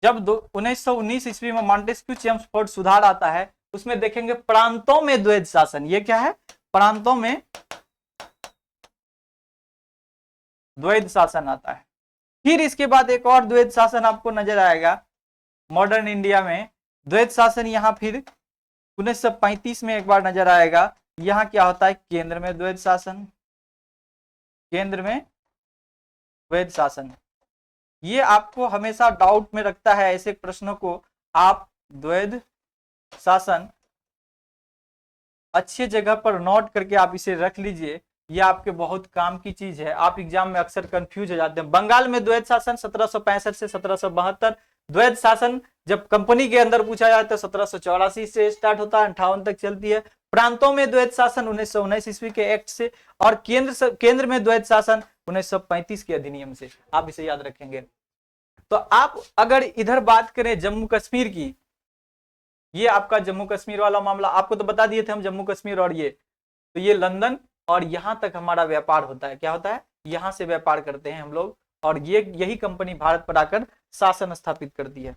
जब 1919 ईस्वी में मॉन्टेस्क्यू चेम्सफोर्ड सुधार आता है, उसमें देखेंगे प्रांतों में द्वैध शासन। ये क्या है, प्रांतों में द्वैध शासन आता है। फिर इसके बाद एक और द्वैध शासन आपको नजर आएगा मॉडर्न इंडिया में। द्वैध शासन यहाँ फिर 1935 में एक बार नजर आएगा। यहाँ क्या होता है, केंद्र में द्वैध शासन, केंद्र में द्वैध शासन। ये आपको हमेशा डाउट में रखता है, ऐसे प्रश्नों को आप द्वैध शासन अच्छे जगह पर नोट करके आप इसे रख लीजिए, ये आपके बहुत काम की चीज है। आप एग्जाम में अक्सर कंफ्यूज हो जाते हैं। बंगाल में द्वैध शासन 1765 से 1772। द्वैध शासन जब कंपनी के अंदर पूछा जाए तो 1784 से स्टार्ट होता है, 58 तक चलती है। प्रांतों में द्वैध शासन 1919 ईस्वी के एक्ट से, और केंद्र में द्वैध शासन 1935 के अधिनियम से। आप इसे याद रखेंगे। तो आप अगर इधर बात करें जम्मू कश्मीर की, ये आपका जम्मू कश्मीर वाला मामला आपको तो बता दिए थे हम, जम्मू कश्मीर और ये, तो ये लंदन और यहां तक हमारा व्यापार होता है। क्या होता है, यहां से व्यापार करते हैं हम लोग, और ये यही कंपनी भारत पर आकर शासन स्थापित करती है।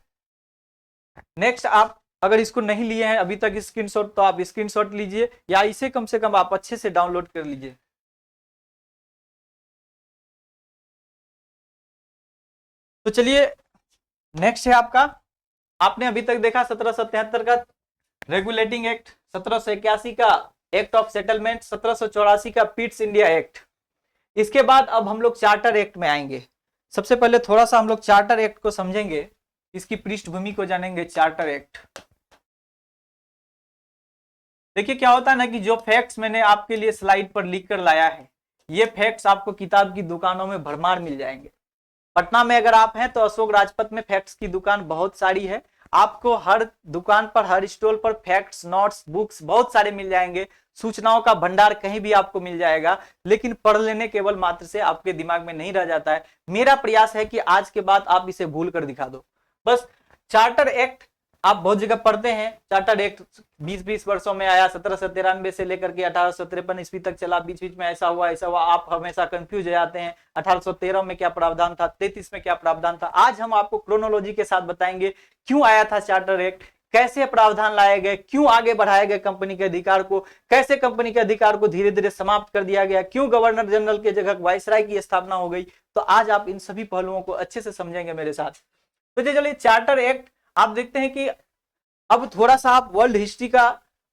नेक्स्ट, आप अगर इसको नहीं लिए हैं अभी तक स्क्रीनशॉट, तो आप स्क्रीनशॉट लीजिए, या इसे कम से कम आप अच्छे से डाउनलोड कर लीजिए। तो चलिए नेक्स्ट है आपका, आपने अभी तक देखा 1773 का रेगुलेटिंग एक्ट, 1781 का एक्ट ऑफ सेटलमेंट, 1784 का पीट्स इंडिया एक्ट। इसके बाद अब हम लोग चार्टर एक्ट में आएंगे। सबसे पहले थोड़ा सा हम लोग चार्टर एक्ट को समझेंगे, इसकी पृष्ठभूमि को जानेंगे। चार्टर एक्ट, देखिए क्या होता है ना कि जो फैक्ट्स मैंने आपके लिए स्लाइड पर लिख कर लाया है, ये फैक्ट्स आपको किताब की दुकानों में भरमार मिल जाएंगे। पटना में अगर आप हैं तो अशोक राजपथ में फैक्ट्स की दुकान बहुत सारी है। आपको हर दुकान पर, हर स्टॉल पर फैक्ट्स, नोट्स, बुक्स बहुत सारे मिल जाएंगे। सूचनाओं का भंडार कहीं भी आपको मिल जाएगा, लेकिन पढ़ लेने केवल मात्र से आपके दिमाग में नहीं रह जाता है। मेरा प्रयास है कि आज के बाद आप इसे भूल कर दिखा दो। बस चार्टर एक्ट आप बहुत जगह पढ़ते हैं। चार्टर एक्ट 20-20 वर्षों में आया, 1793 से लेकर के 1853 ईस्वी तक चला। बीच बीच में ऐसा हुआ, ऐसा हुआ, आप हमेशा कंफ्यूज हो जाते हैं। 1813 में क्या प्रावधान था, 33 में क्या प्रावधान था। आज हम आपको क्रोनोलॉजी के साथ बताएंगे क्यों आया था चार्टर एक्ट, कैसे प्रावधान लाए गए, क्यों आगे बढ़ाए गए कंपनी के अधिकार को, कैसे कंपनी के अधिकार को धीरे धीरे समाप्त कर दिया गया, क्यों गवर्नर जनरल की जगह वायसराय की स्थापना हो गई। तो आज आप इन सभी पहलुओं को अच्छे से समझेंगे मेरे साथ। तो चलिए चार्टर एक्ट, आप देखते हैं कि अब थोड़ा सा आप वर्ल्ड हिस्ट्री का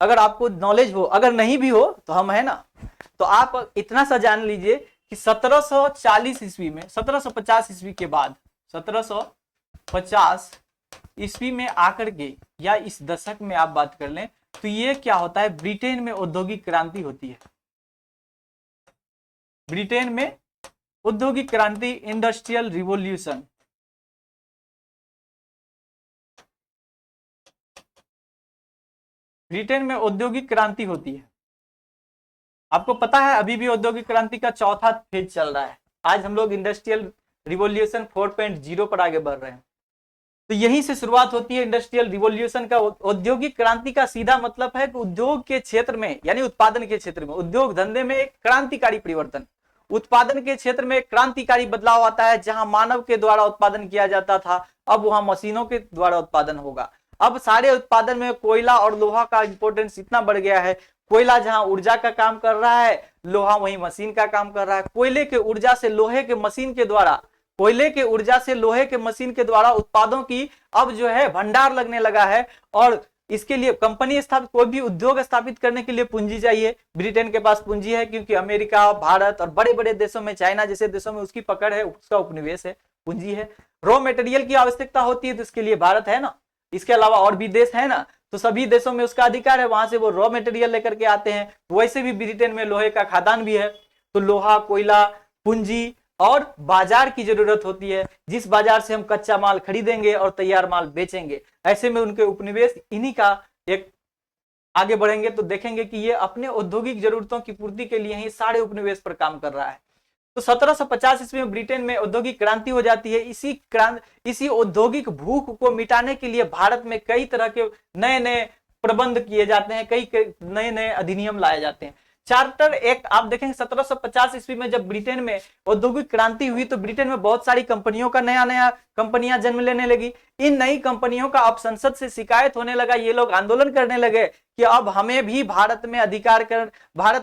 अगर आपको नॉलेज हो, अगर नहीं भी हो तो हम है ना, तो आप इतना सा जान लीजिए कि 1740 ईस्वी में, 1750 ईस्वी के बाद, 1750 ईस्वी में आकर के, या इस दशक में आप बात कर लें, तो ये क्या होता है, ब्रिटेन में औद्योगिक क्रांति होती है। ब्रिटेन में औद्योगिक क्रांति, इंडस्ट्रियल रिवॉल्यूशन। ब्रिटेन में औद्योगिक क्रांति होती है। आपको पता है अभी भी औद्योगिक क्रांति का चौथा फेज चल रहा है। आज हम लोग इंडस्ट्रियल रिवॉल्यूशन 4.0 पर आगे बढ़ रहे हैं। तो यहीं से शुरुआत होती है इंडस्ट्रियल रिवॉल्यूशन का। औद्योगिक क्रांति का सीधा मतलब है कि उद्योग के क्षेत्र में, यानी उत्पादन के क्षेत्र में, उद्योग धंधे में एक क्रांतिकारी परिवर्तन। उत्पादन के क्षेत्र में एक क्रांतिकारी बदलाव आता है। जहां मानव के द्वारा उत्पादन किया जाता था, अब वहां मशीनों के द्वारा उत्पादन होगा। अब सारे उत्पादन में कोयला और लोहा का इंपॉर्टेंस इतना बढ़ गया है। कोयला जहां ऊर्जा का काम कर रहा है, लोहा वहीं मशीन का काम कर रहा है। कोयले के ऊर्जा से लोहे के मशीन के द्वारा, कोयले के ऊर्जा से लोहे के मशीन के द्वारा उत्पादों की अब जो है भंडार लगने लगा है। और इसके लिए कंपनी स्थापित, कोई भी उद्योग स्थापित करने के लिए पूंजी चाहिए। ब्रिटेन के पास पूंजी है क्योंकि अमेरिका, भारत और बड़े बड़े देशों में, चाइना जैसे देशों में उसकी पकड़ है, उसका उपनिवेश है, पूंजी है। रॉ मटेरियल की आवश्यकता होती है तो इसके लिए भारत है ना, इसके अलावा और भी देश है ना, तो सभी देशों में उसका अधिकार है, वहां से वो रॉ मटेरियल लेकर के आते हैं। वैसे भी ब्रिटेन में लोहे का खदान भी है। तो लोहा, कोयला, पूंजी और बाजार की जरूरत होती है, जिस बाजार से हम कच्चा माल खरीदेंगे और तैयार माल बेचेंगे। ऐसे में उनके उपनिवेश इन्हीं का एक आगे बढ़ेंगे तो देखेंगे कि ये अपने औद्योगिक जरूरतों की पूर्ति के लिए ही सारे उपनिवेश पर काम कर रहा है। तो 1750 ईस्वी में ब्रिटेन में औद्योगिक क्रांति हो जाती है। इसी औद्योगिक भूख को मिटाने के लिए भारत में कई तरह के नए नए प्रबंध किए जाते हैं, कई नए नए अधिनियम लाए जाते हैं। चार्टर एक्ट आप देखेंगे 1750 ईस्वी में जब ब्रिटेन में औद्योगिक क्रांति हुई तो ब्रिटेन में बहुत सारी कंपनियों का नया नया कंपनियां जन्म लेने लगी। इन नई कंपनियों का अब संसद से शिकायत होने लगा, ये लोग आंदोलन करने लगे कि अब हमें भी भारत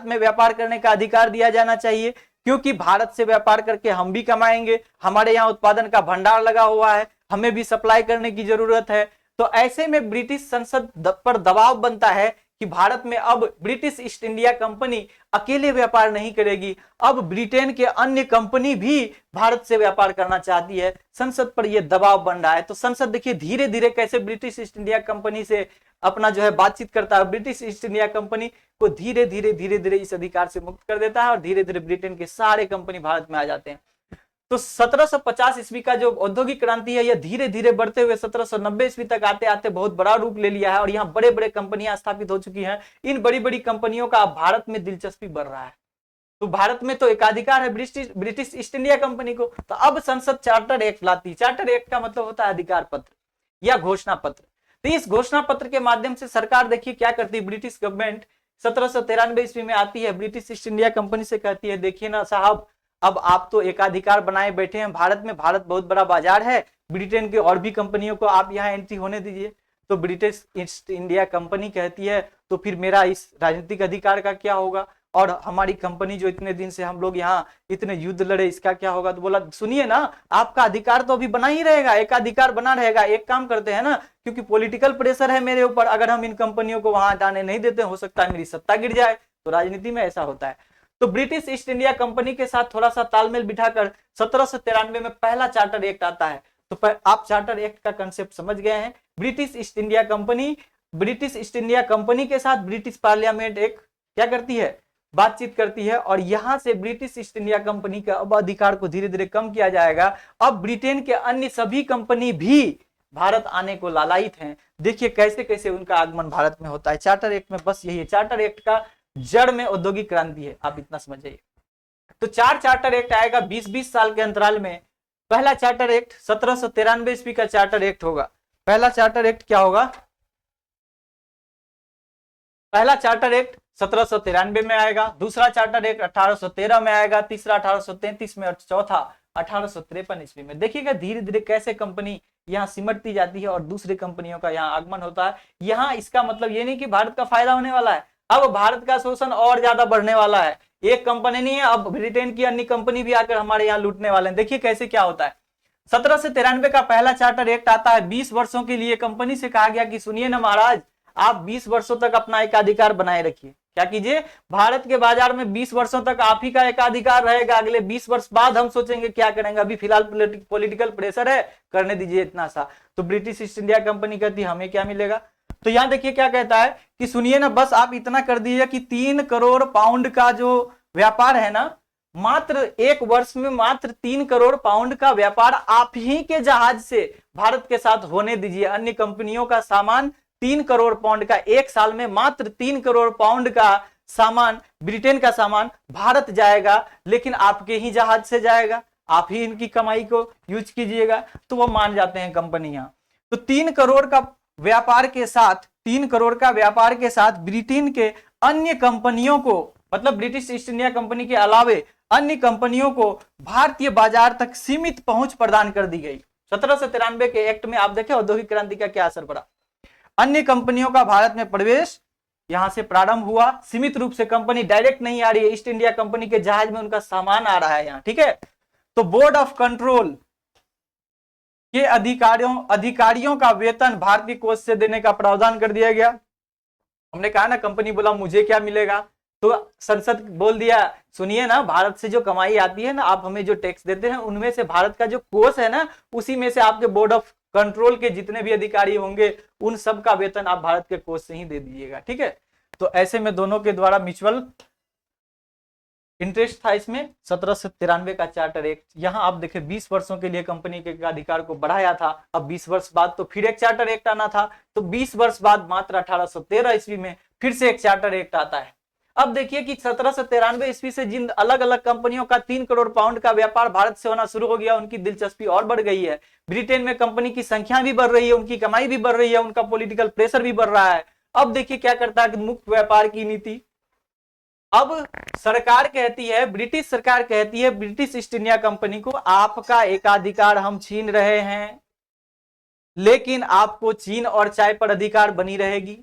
में व्यापार करने का अधिकार दिया जाना चाहिए, क्योंकि भारत से व्यापार करके हम भी कमाएंगे, हमारे यहाँ उत्पादन का भंडार लगा हुआ है, हमें भी सप्लाई करने की जरूरत है। तो ऐसे में ब्रिटिश संसद पर दबाव बनता है कि भारत में अब ब्रिटिश ईस्ट इंडिया कंपनी अकेले व्यापार नहीं करेगी, अब ब्रिटेन के अन्य कंपनी भी भारत से व्यापार करना चाहती है। संसद पर यह दबाव बन रहा है। तो संसद देखिए धीरे धीरे कैसे ब्रिटिश ईस्ट इंडिया कंपनी से अपना जो है बातचीत करता है, ब्रिटिश ईस्ट इंडिया कंपनी को धीरे धीरे इस अधिकार से मुक्त कर देता है और धीरे धीरे ब्रिटेन के सारे कंपनी भारत में आ जाते हैं। तो 1750 ईस्वी का जो औद्योगिक क्रांति है यह धीरे धीरे बढ़ते हुए 1790 ईस्वी तक आते आते बहुत बड़ा रूप ले लिया है और यहाँ बड़े बड़े कंपनियां स्थापित हो चुकी हैं। इन बड़ी बड़ी कंपनियों का भारत में दिलचस्पी बढ़ रहा है। तो भारत में तो एकाधिकार है ब्रिटिश ईस्ट इंडिया कंपनी को। तो अब संसद चार्टर एक्ट लाती। चार्टर एक्ट का मतलब होता है अधिकार पत्र या घोषणा पत्र। तो इस घोषणा पत्र के माध्यम से सरकार देखिए क्या करती है, ब्रिटिश गवर्नमेंट 1793 ईस्वी में आती है, ब्रिटिश ईस्ट इंडिया कंपनी से कहती है देखिए ना साहब, अब आप तो एकाधिकार बनाए बैठे हैं भारत में, भारत बहुत बड़ा बाजार है, ब्रिटेन के और भी कंपनियों को आप यहाँ एंट्री होने दीजिए। तो ब्रिटिश ईस्ट इंडिया कंपनी कहती है तो फिर मेरा इस राजनीतिक अधिकार का क्या होगा, और हमारी कंपनी जो इतने दिन से हम लोग यहाँ इतने युद्ध लड़े इसका क्या होगा। तो बोला सुनिए ना, आपका अधिकार तो अभी बना ही रहेगा, एकाधिकार बना रहेगा। एक काम करते हैं ना, क्योंकि पॉलिटिकल प्रेशर है मेरे ऊपर, अगर हम इन कंपनियों को वहां जाने नहीं देते हो सकता है मेरी सत्ता गिर जाए। तो राजनीति में ऐसा होता है। तो ब्रिटिश ईस्ट इंडिया कंपनी के साथ थोड़ा सा तालमेल बिठाकर 1793 में पहला चार्टर एक्ट आता है। तो आप चार्टर एक्ट का कंसेप्ट समझ गए हैं। ब्रिटिश ईस्ट इंडिया कंपनी के साथ ब्रिटिश पार्लियामेंट एक क्या करती है, बातचीत करती है, और यहां से ब्रिटिश ईस्ट इंडिया कंपनी का अब अधिकार को धीरे धीरे कम किया जाएगा। अब ब्रिटेन के अन्य सभी कंपनी भी भारत आने को लालायित हैं। देखिए कैसे कैसे उनका आगमन भारत में होता है। चार्टर एक्ट में बस यही है, चार्टर एक्ट का जड़ में औद्योगिक क्रांति है, आप इतना समझ जाइए। तो 4 चार्टर एक्ट आएगा 20-20 साल के अंतराल में। पहला चार्टर एक्ट 1793 ईस्वी का चार्टर एक्ट होगा। पहला चार्टर एक्ट क्या होगा, पहला चार्टर एक्ट 1793 में आएगा, दूसरा चार्टर एक्ट 1813 में आएगा, तीसरा 1833 में और चौथा 1853 ईस्वी में। देखिएगा धीरे धीरे कैसे कंपनी यहाँ सिमटती जाती है और दूसरी कंपनियों का यहाँ आगमन होता है। यहाँ इसका मतलब ये नहीं कि भारत का फायदा होने वाला है, अब भारत का शोषण और ज्यादा बढ़ने वाला है। एक कंपनी नहीं है, अब ब्रिटेन की अन्य कंपनी भी आकर हमारे यहाँ लूटने वाले हैं। देखिए कैसे क्या होता है। 1793 का पहला चार्टर एक्ट आता है। 20 वर्षों के लिए कंपनी से कहा गया कि सुनिए ना महाराज, आप 20 वर्षों तक अपना एकाधिकार बनाए रखिए। क्या कीजिए, भारत के बाजार में 20 वर्षों तक आप ही का एकाधिकार रहेगा, अगले 20 वर्ष बाद हम सोचेंगे क्या करेंगे, अभी फिलहाल पॉलिटिकल प्रेशर है, करने दीजिए इतना सा। तो ब्रिटिश ईस्ट इंडिया कंपनी कहती है हमें क्या मिलेगा। तो यहां देखिए क्या कहता है कि सुनिए ना, बस आप इतना कर दीजिए कि 3 करोड़ पाउंड का जो व्यापार है ना, मात्र 1 वर्ष में मात्र 3 करोड़ पाउंड का व्यापार आप ही के जहाज से भारत के साथ होने दीजिए। अन्य कंपनियों का सामान 3 करोड़ पाउंड का, एक साल में मात्र 3 करोड़ पाउंड का सामान, ब्रिटेन का सामान भारत जाएगा, लेकिन आपके ही जहाज से जाएगा, आप ही इनकी कमाई को यूज कीजिएगा। तो वो मान जाते हैं कंपनियां। तो 3 करोड़ का व्यापार के साथ, 3 करोड़ का व्यापार के साथ ब्रिटेन के अन्य कंपनियों को, मतलब ब्रिटिश ईस्ट इंडिया कंपनी के अलावे अन्य कंपनियों को भारतीय बाजार तक सीमित पहुंच प्रदान कर दी गई। 1793 के एक्ट में आप देखें औद्योगिक क्रांति का क्या असर पड़ा। अन्य कंपनियों का भारत में प्रवेश यहां से प्रारंभ हुआ। सीमित रूप से कंपनी डायरेक्ट नहीं आ रही है, ईस्ट इंडिया कंपनी के जहाज में उनका सामान आ रहा है यहाँ, ठीक है। तो बोर्ड ऑफ कंट्रोल के अधिकारियों का वेतन भारतीय कोष से देने का प्रावधान कर दिया गया। हमने कहा ना, कंपनी बोला मुझे क्या मिलेगा, तो संसद बोल दिया सुनिए ना, भारत से जो कमाई आती है ना, आप हमें जो टैक्स देते हैं उनमें से भारत का जो कोष है ना, उसी में से आपके बोर्ड ऑफ कंट्रोल के जितने भी अधिकारी होंगे उन सब का वेतन आप भारत के कोष से ही दे दीजिएगा, ठीक है। तो ऐसे में दोनों के द्वारा म्यूचुअल इंटरेस्ट था इसमें। 1793 का चार्टर एक्ट, यहां आप देखें 20 वर्षों के लिए कंपनी के अधिकार को बढ़ाया था। अब 20 वर्ष बाद तो फिर एक चार्टर एक्ट आना था। तो 20 वर्ष बाद मात्र 1813 ईस्वी में फिर से एक चार्टर एक्ट आता है। अब देखिए कि 1793 ईस्वी से जिन अलग अलग कंपनियों का 3 करोड़ पाउंड का व्यापार भारत से होना शुरू हो गया, उनकी दिलचस्पी और बढ़ गई है। ब्रिटेन में कंपनी की संख्या भी बढ़ रही है, उनकी कमाई भी बढ़ रही है, उनका पॉलिटिकल प्रेशर भी बढ़ रहा है। अब देखिए क्या करता है कि मुक्त व्यापार की नीति अब सरकार कहती है, ब्रिटिश सरकार कहती है ब्रिटिश ईस्ट इंडिया कंपनी को, आपका एकाधिकार हम छीन रहे हैं, लेकिन आपको चीन और चाय पर अधिकार बनी रहेगी।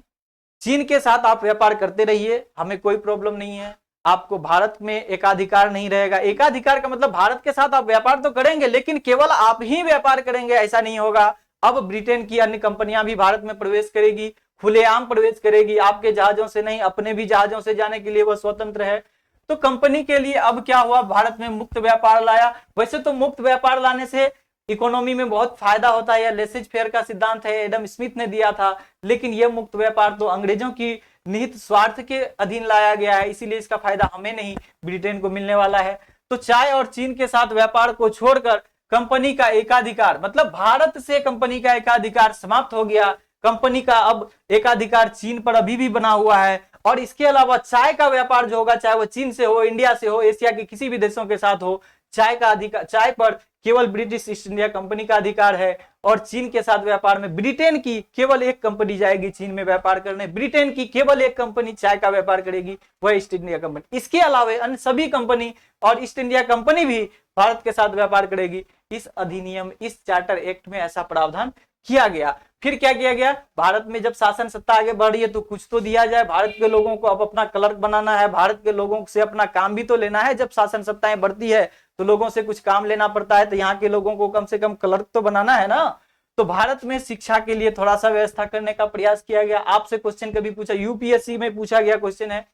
चीन के साथ आप व्यापार करते रहिए, हमें कोई प्रॉब्लम नहीं है, आपको भारत में एकाधिकार नहीं रहेगा। एकाधिकार का मतलब भारत के साथ आप व्यापार तो करेंगे, लेकिन केवल आप ही व्यापार करेंगे ऐसा नहीं होगा। अब ब्रिटेन की अन्य कंपनियां भी भारत में प्रवेश करेगी, खुलेआम प्रवेश करेगी, आपके जहाजों से नहीं, अपने भी जहाजों से जाने के लिए वह स्वतंत्र है। तो कंपनी के लिए अब क्या हुआ, भारत में मुक्त व्यापार लाया। वैसे तो मुक्त व्यापार लाने से इकोनॉमी में बहुत फायदा होता है, यह लेसेज फेयर का सिद्धांत है, एडम स्मिथ ने दिया था, लेकिन यह मुक्त व्यापार तो अंग्रेजों की निहित स्वार्थ के अधीन लाया गया है, इसीलिए इसका फायदा हमें नहीं ब्रिटेन को मिलने वाला है। तो चाय और चीन के साथ व्यापार को छोड़कर कंपनी का एकाधिकार, मतलब भारत से कंपनी का एकाधिकार समाप्त हो गया। कंपनी का अब एकाधिकार चीन पर अभी भी बना हुआ है। और इसके अलावा चाय का व्यापार जो होगा, चाहे वो चीन से हो, इंडिया से हो, एशिया के किसी भी देशों के साथ हो, चाय का अधिकार, चाय पर केवल ब्रिटिश ईस्ट इंडिया कंपनी का अधिकार है। और चीन के साथ व्यापार में ब्रिटेन की केवल एक कंपनी जाएगी चीन में व्यापार करने, ब्रिटेन की केवल एक कंपनी चाय का व्यापार करेगी, वह ईस्ट इंडिया कंपनी। इसके अलावा अन्य सभी कंपनी और ईस्ट इंडिया कंपनी भी भारत के साथ व्यापार करेगी। इस अधिनियम, इस चार्टर एक्ट में ऐसा प्रावधान किया गया। फिर क्या किया गया, भारत में जब शासन सत्ता आगे बढ़ रही है तो कुछ तो दिया जाए, भारत के लोगों को अब अपना क्लर्क बनाना है, भारत के लोगों से अपना काम भी तो लेना है। जब शासन सत्ताएं बढ़ती है तो लोगों से कुछ काम लेना पड़ता है, तो यहाँ के लोगों को कम से कम क्लर्क तो बनाना है ना। तो भारत में शिक्षा के लिए थोड़ा सा व्यवस्था करने का प्रयास किया गया। आपसे क्वेश्चन कभी पूछा, यूपीएससी में पूछा गया क्वेश्चन है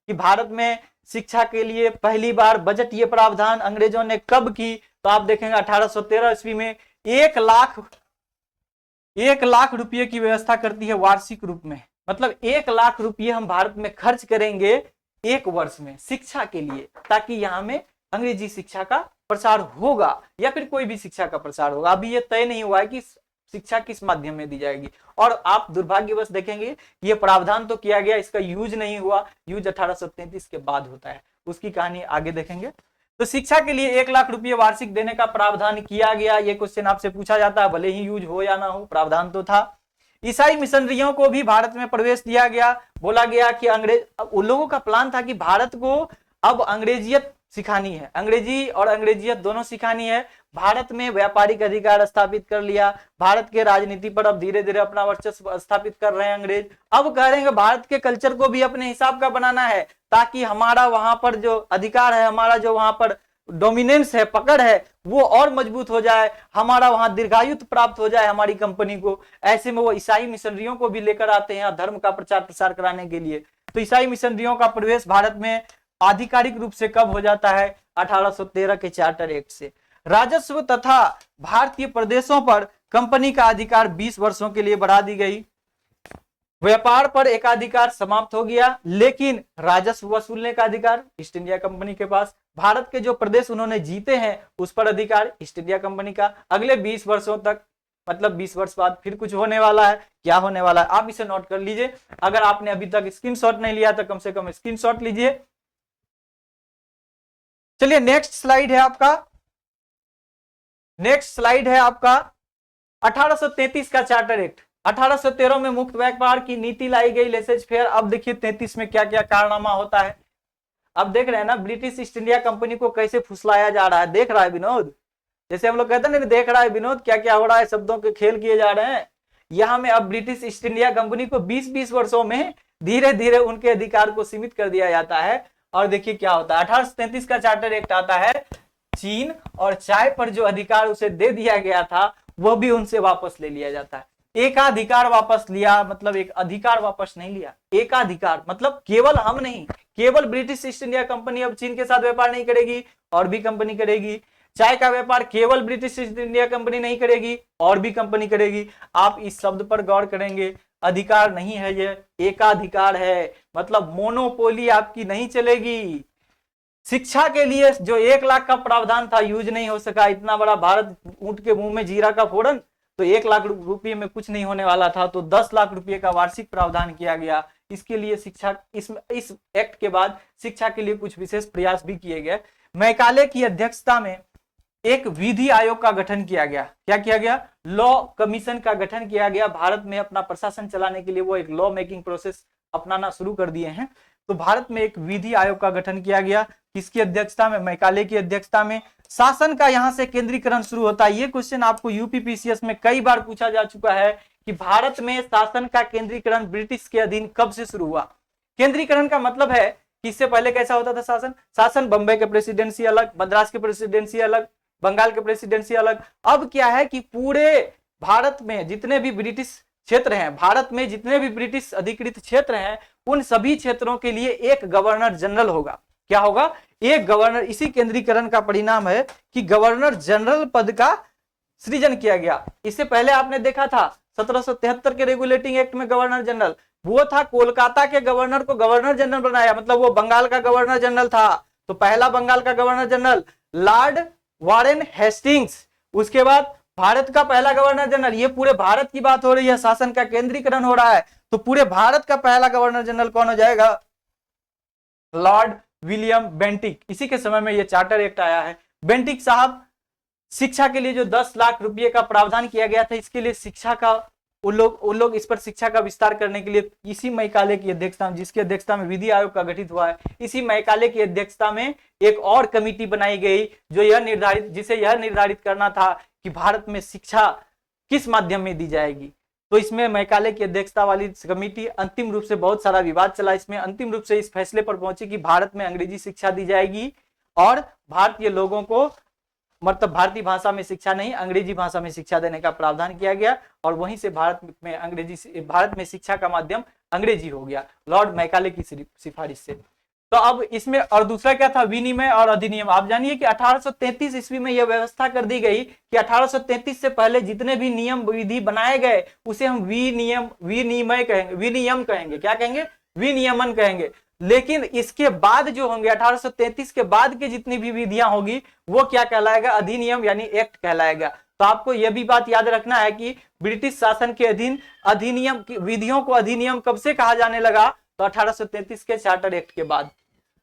कि भारत में शिक्षा के लिए पहली बार बजट ये प्रावधान अंग्रेजों ने कब की, तो आप देखेंगे 1813 ईस्वी में 1 लाख रुपए की व्यवस्था करती है वार्षिक रूप में। मतलब 1 लाख रुपये हम भारत में खर्च करेंगे एक वर्ष में शिक्षा के लिए, ताकि यहाँ में अंग्रेजी शिक्षा का प्रसार होगा या फिर कोई भी शिक्षा का प्रसार होगा। अभी ये तय नहीं हुआ है कि शिक्षा किस माध्यम में दी जाएगी। और आप दुर्भाग्यवश देखेंगे ये प्रावधान तो किया गया, इसका यूज नहीं हुआ। यूज 1833 के बाद होता है, उसकी कहानी आगे देखेंगे। तो शिक्षा के लिए 1 लाख रुपये वार्षिक देने का प्रावधान किया गया। ये क्वेश्चन आपसे पूछा जाता है, भले ही यूज हो या ना हो, प्रावधान तो था। ईसाई मिशनरियों को भी भारत में प्रवेश दिया गया। बोला गया कि उन लोगों का प्लान था कि भारत को अब अंग्रेजियत सिखानी है, अंग्रेजी और अंग्रेजियत दोनों सिखानी है। भारत में व्यापारिक अधिकार स्थापित कर लिया, भारत के राजनीति पर अब धीरे धीरे अपना वर्चस्व स्थापित कर रहे हैं अंग्रेज। अब कह रहे हैं भारत के कल्चर को भी अपने हिसाब का बनाना है, ताकि हमारा वहां पर जो अधिकार है, हमारा जो वहां पर डोमिनेंस है, पकड़ है, वो और मजबूत हो जाए, हमारा वहां दीर्घायु प्राप्त हो जाए हमारी कंपनी को। ऐसे में वो ईसाई मिशनरियों को भी लेकर आते हैं धर्म का प्रचार प्रसार कराने के लिए। तो ईसाई मिशनरियों का प्रवेश भारत में आधिकारिक रूप से कब हो जाता है, 1813 के चार्टर एक्ट से। राजस्व तथा भारतीय प्रदेशों पर कंपनी का अधिकार 20 वर्षों के लिए बढ़ा दी गई। व्यापार पर एकाधिकार समाप्त हो गया, लेकिन राजस्व वसूलने का अधिकार ईस्ट इंडिया कंपनी के पास। भारत के जो प्रदेश उन्होंने जीते हैं उस पर अधिकार ईस्ट इंडिया कंपनी का। अगले 20 वर्षों तक, मतलब 20 वर्ष बाद फिर कुछ होने वाला है। क्या होने वाला है आप इसे नोट कर लीजिए। अगर आपने अभी तक स्क्रीनशॉट नहीं लिया तो कम से कम स्क्रीनशॉट लीजिए। चलिए नेक्स्ट स्लाइड है आपका, नेक्स्ट स्लाइड है आपका 1833 का चार्टर एक्ट। 1813 में मुक्त व्यापार की नीति लाई गई, लेसेज फेयर। अब देखिए 33 में क्या क्या कारनामा होता है। अब देख रहे हैं ना ब्रिटिश ईस्ट इंडिया कंपनी को कैसे फुसलाया जा रहा है। देख रहा है विनोद, जैसे हम लोग कहते हैं ना, देख रहा है विनोद क्या क्या हो रहा है, शब्दों के खेल किए जा रहे हैं। यहाँ में अब ब्रिटिश ईस्ट इंडिया कंपनी को 20-20 वर्षों में धीरे धीरे उनके अधिकार को सीमित कर दिया जाता है। और देखिए क्या होता है, 1833 का चार्टर एक्ट आता है। चीन और चाय पर जो अधिकार उसे दे दिया गया था वह भी उनसे वापस ले लिया जाता है। एकाधिकार वापस लिया, मतलब एक अधिकार वापस नहीं लिया, एकाधिकार मतलब केवल हम नहीं, केवल ब्रिटिश ईस्ट इंडिया कंपनी अब चीन के साथ व्यापार नहीं करेगी, और भी कंपनी करेगी। चाय का व्यापार केवल ब्रिटिश ईस्ट इंडिया कंपनी नहीं करेगी, और भी कंपनी करेगी। आप इस शब्द पर गौर करेंगे, अधिकार नहीं है, ये एकाधिकार है, मतलब मोनोपोली आपकी नहीं चलेगी। शिक्षा के लिए जो 1 लाख का प्रावधान था यूज नहीं हो सका। इतना बड़ा भारत, ऊंट के मुंह में जीरा का फोड़न, तो 1 लाख रुपये में कुछ नहीं होने वाला था, तो 10 लाख रुपये का वार्षिक प्रावधान किया गया। इसके लिए शिक्षा, इस एक्ट के बाद शिक्षा के लिए कुछ विशेष प्रयास भी किए गए। मैकाले की अध्यक्षता में एक विधि आयोग का गठन किया गया। क्या किया गया, लॉ कमीशन का गठन किया गया। भारत में अपना प्रशासन चलाने के लिए वो एक लॉ मेकिंग प्रोसेस अपनाना शुरू कर दिए हैं। तो भारत में एक विधि आयोग का गठन किया गया, किसकी अध्यक्षता में? मैकाले की अध्यक्षता में। शासन का यहां से केंद्रीकरण शुरू होता है। ये क्वेश्चन आपको यूपीपीसीएस में कई बार पूछा जा चुका है कि भारत में शासन का केंद्रीकरण ब्रिटिश के अधीन कब से शुरू हुआ। केंद्रीकरण का मतलब है कि इससे पहले कैसा होता था शासन बंबई के प्रेसिडेंसी अलग, मद्रास के प्रेसिडेंसी अलग, बंगाल के प्रेसिडेंसी अलग। अब क्या है कि पूरे भारत में जितने भी ब्रिटिश क्षेत्र हैं, भारत में जितने भी ब्रिटिश अधिकृत क्षेत्र हैं, उन सभी क्षेत्रों के लिए एक गवर्नर जनरल होगा। क्या होगा? एक गवर्नर। इसी केंद्रीकरण का परिणाम है कि गवर्नर जनरल पद का सृजन किया गया। इससे पहले आपने देखा था 1773 के रेगुलेटिंग एक्ट में गवर्नर जनरल, वो था कोलकाता के गवर्नर को गवर्नर जनरल बनाया, मतलब वो बंगाल का गवर्नर जनरल था। तो पहला बंगाल का governor general Lord Warren Hastings, उसके बाद भारत का पहला गवर्नर जनरल। ये पूरे भारत की बात हो रही है, शासन का केंद्रीकरण हो रहा है, तो पूरे भारत का पहला गवर्नर जनरल कौन हो जाएगा? Lord William Bentinck. इसी के समय में ये चार्टर एक्ट आया है। बेंटिक साहब शिक्षा के लिए जो 10 लाख रुपए का प्रावधान किया गया था, इसके लिए शिक्षा का उन लोग इस पर शिक्षा का विस्तार करने के लिए इसी मैकाले की अध्यक्षता में, जिसकी अध्यक्षता में विधि आयोग का गठित हुआ है, इसी मैकाले की अध्यक्षता में एक और कमेटी बनाई गई जिसे यह निर्धारित करना था कि भारत में शिक्षा किस माध्यम में दी जाएगी। तो इसमें मैकाले की अध्यक्षता वाली कमेटी अंतिम रूप से बहुत सारा विवाद चला, इसमें अंतिम रूप से इस फैसले पर पहुंची कि भारत में अंग्रेजी शिक्षा दी जाएगी और भारतीय लोगों को मतलब भारतीय भाषा में शिक्षा नहीं, अंग्रेजी भाषा में शिक्षा देने का प्रावधान किया गया और वहीं से भारत में शिक्षा का माध्यम अंग्रेजी हो गया, लॉर्ड मैकाले की सिफारिश से। तो अब इसमें और दूसरा क्या था? विनिमय और अधिनियम। आप जानिए कि 1833 ईस्वी में यह व्यवस्था कर दी गई कि 1833 से पहले जितने भी नियम विधि बनाए गए उसे हम विनिमय कहेंगे, विनियम कहेंगे। क्या कहेंगे? विनियमन कहेंगे। लेकिन इसके बाद जो होंगे 1833 के बाद के जितनी भी विधियां होगी वो क्या कहलाएगा? अधिनियम यानी एक्ट कहलाएगा। तो आपको यह भी बात याद रखना है कि ब्रिटिश शासन के अधीन अधिनियम विधियों को अधिनियम कब से कहा जाने लगा? तो 1833 के चार्टर एक्ट के बाद।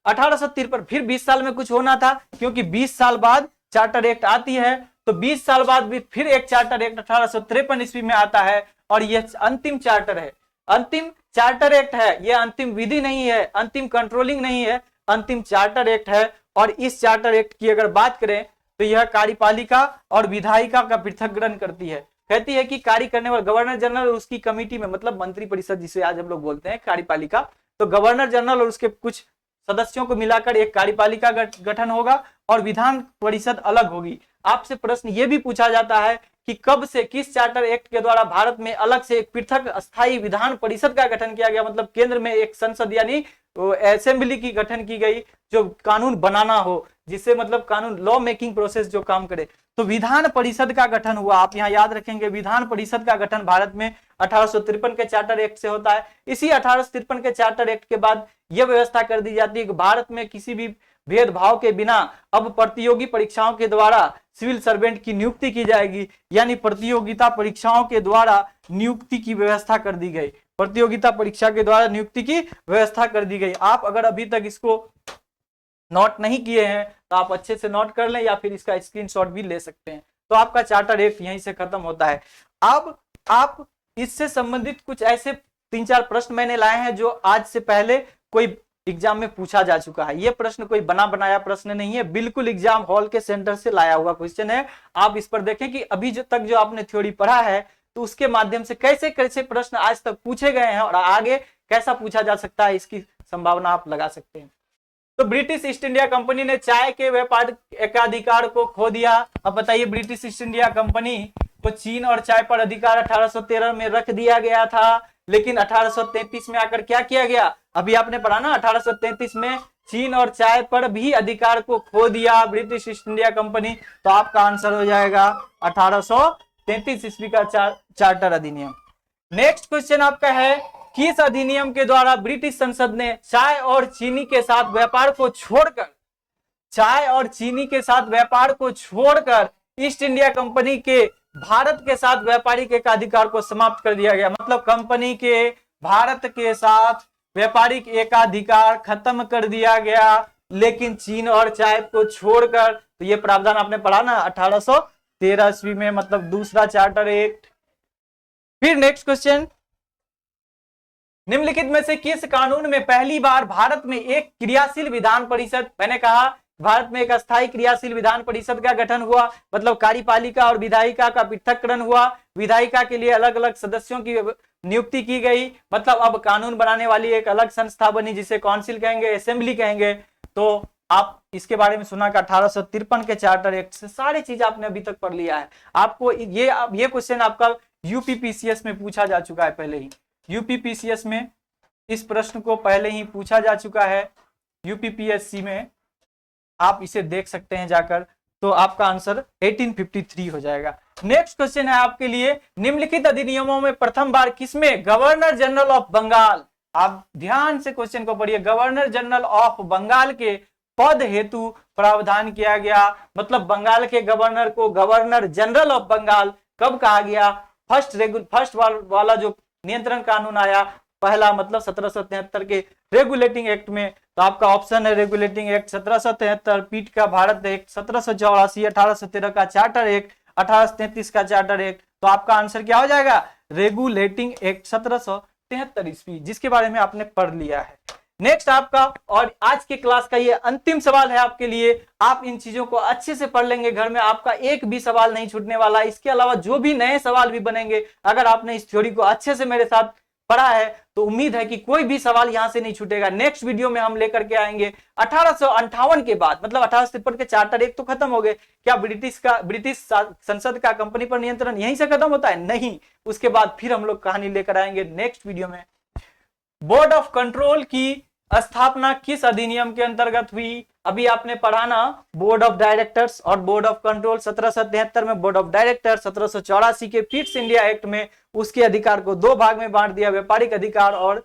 1853 फिर 20 साल में कुछ होना था, क्योंकि 20 साल बाद चार्टर एक्ट आती है, तो 20 साल बाद भी फिर एक चार्टर एक्ट 1853 ईस्वी में आता है और यह अंतिम चार्टर है, अंतिम चार्टर एक्ट है। यह अंतिम विधि नहीं है, अंतिम कंट्रोलिंग नहीं है, अंतिम चार्टर एक्ट है। और इस चार्टर एक्ट की अगर बात करें तो यह कार्यपालिका और विधायिका का पृथककरण करती है। कहती है कि कार्य करने वाले गवर्नर जनरल और उसकी कमेटी में, मतलब मंत्री परिषद जिसे आज हम लोग बोलते हैं कार्यपालिका, तो गवर्नर जनरल और उसके कुछ सदस्यों को मिलाकर एक कार्यपालिका गठन होगा और विधान परिषद अलग होगी। आपसे प्रश्न ये भी पूछा जाता है कि कब से किस चार्टर एक्ट के द्वारा भारत में अलग से एक पृथक अस्थायी विधान परिषद का गठन किया गया, मतलब केंद्र में एक संसद यानी असेंबली की गठन की गई जो कानून बनाना हो, जिससे मतलब कानून लॉ मेकिंग प्रोसेस जो काम करे। तो विधान परिषद का गठन हुआ। आप यहाँ याद रखेंगे विधान परिषद का गठन भारत में 1853 के चार्टर एक्ट से होता है। इसी 1853 के चार्टर एक्ट के बाद यह व्यवस्था कर दी जाती है कि भारत में किसी भी भेदभाव के बिना अब प्रतियोगी परीक्षाओं के द्वारा सिविल सर्वेंट की नियुक्ति की जाएगी, यानी प्रतियोगिता परीक्षाओं के द्वारा नियुक्ति की व्यवस्था कर दी गई। प्रतियोगिता परीक्षा के द्वारा नियुक्ति की व्यवस्था कर दी गई। आप अगर अभी तक इसको नोट नहीं किए हैं तो आप अच्छे से नोट कर लें या फिर इसका स्क्रीनशॉट भी ले सकते हैं। तो आपका चार्टर एक्ट यहीं से खत्म होता है। अब आप इससे संबंधित कुछ ऐसे 3-4 प्रश्न मैंने लाए हैं जो आज से पहले कोई एग्जाम में पूछा जा चुका है। ये प्रश्न कोई बना बनाया प्रश्न नहीं है, बिल्कुल एग्जाम हॉल के सेंटर से लाया हुआ क्वेश्चन है। आप इस पर देखें कि अभी तक जो आपने थ्योरी पढ़ा है तो उसके माध्यम से कैसे कैसे प्रश्न आज तक पूछे गए हैं और आगे कैसा पूछा जा सकता है, इसकी संभावना आप लगा सकते हैं। तो ब्रिटिश ईस्ट इंडिया कंपनी ने चाय के व्यापार एकाधिकार को खो दिया। अब बताइए, ब्रिटिश ईस्ट इंडिया कंपनी को चीन और चाय पर अधिकार 1813 में रख दिया गया था, लेकिन 1833 में आकर क्या किया गया? अभी आपने पढ़ा ना, 1833 में चीन और चाय पर भी अधिकार को खो दिया ब्रिटिश ईस्ट इंडिया कंपनी। तो आपका आंसर हो जाएगा 1833 ईस्वी का चार्टर अधिनियम। नेक्स्ट क्वेश्चन आपका है, किस अधिनियम के द्वारा ब्रिटिश संसद ने चाय और चीनी के साथ व्यापार को छोड़कर ईस्ट इंडिया कंपनी के भारत के साथ व्यापारिक एकाधिकार को समाप्त कर दिया गया? मतलब कंपनी के भारत के साथ व्यापारिक एकाधिकार खत्म कर दिया गया, लेकिन चीन और चाय को छोड़कर। तो ये प्रावधान आपने पढ़ा ना 1813 ईस्वी में, मतलब दूसरा चार्टर एक्ट। फिर नेक्स्ट क्वेश्चन, निम्नलिखित में से किस कानून में पहली बार भारत में एक क्रियाशील विधान परिषद, मैंने कहा भारत में एक अस्थायी क्रियाशील विधान परिषद का गठन हुआ, मतलब कार्यपालिका और विधायिका का पृथक्करण हुआ, विधायिका के लिए अलग अलग सदस्यों की नियुक्ति की गई, मतलब अब कानून बनाने वाली एक अलग संस्था बनी जिसे काउंसिल कहेंगे, असेंबली कहेंगे। तो आप इसके बारे में सुना कि 1853 के चार्टर एक्ट से सारी चीज आपने अभी तक पढ़ लिया है। आपको ये क्वेश्चन आपका यूपीपीसीएस में पूछा जा चुका है पहले ही, यूपीपीसीएस में इस प्रश्न को पहले ही पूछा जा चुका है, यूपीपीएससी में आप इसे देख सकते हैं जाकर। तो आपका आंसर 1853 हो जाएगा। नेक्स्ट क्वेश्चन है आपके लिए, निम्नलिखित अधिनियमों में प्रथम बार किसमें गवर्नर जनरल ऑफ बंगाल, आप ध्यान से क्वेश्चन को पढ़िए, गवर्नर जनरल ऑफ बंगाल के पद हेतु प्रावधान किया गया, मतलब बंगाल के गवर्नर को गवर्नर जनरल ऑफ बंगाल कब कहा गया, फर्स्ट वाला जो नियंत्रण कानून आया पहला, मतलब 1773 के रेगुलेटिंग एक्ट में। तो आपका ऑप्शन है रेगुलेटिंग एक्ट 1773, पीठ का भारत एक्ट 1784, 1813 का चार्टर एक्ट, 1833 का चार्टर एक्ट। तो आपका आंसर क्या हो जाएगा, रेगुलेटिंग एक्ट 1773 ईस्वी, जिसके बारे में आपने पढ़ लिया है। नेक्स्ट आपका और आज के क्लास का ये अंतिम सवाल है आपके लिए, आप इन चीजों को अच्छे से पढ़ लेंगे घर में, आपका एक भी सवाल नहीं छूटने वाला। इसके अलावा जो भी नए सवाल भी बनेंगे, अगर आपने इस थ्योरी को अच्छे से मेरे साथ पढ़ा है तो उम्मीद है कि कोई भी सवाल यहां से नहीं छूटेगा। नेक्स्ट वीडियो में हम लेकर के आएंगे 1858 के बाद, मतलब 1853 के चार्टर एक तो खत्म हो गए, क्या ब्रिटिश संसद का कंपनी पर नियंत्रण यहीं से खत्म होता है? नहीं, उसके बाद फिर हम लोग कहानी लेकर आएंगे नेक्स्ट वीडियो में। बोर्ड ऑफ कंट्रोल की स्थापना किस अधिनियम के अंतर्गत हुई? अभी आपने पढ़ा ना, बोर्ड ऑफ डायरेक्टर्स और बोर्ड ऑफ कंट्रोल। 1773 में बोर्ड ऑफ डायरेक्टर, 1784 के फिट्स इंडिया एक्ट में उसके अधिकार को दो भाग में बांट दिया, व्यापारिक अधिकार और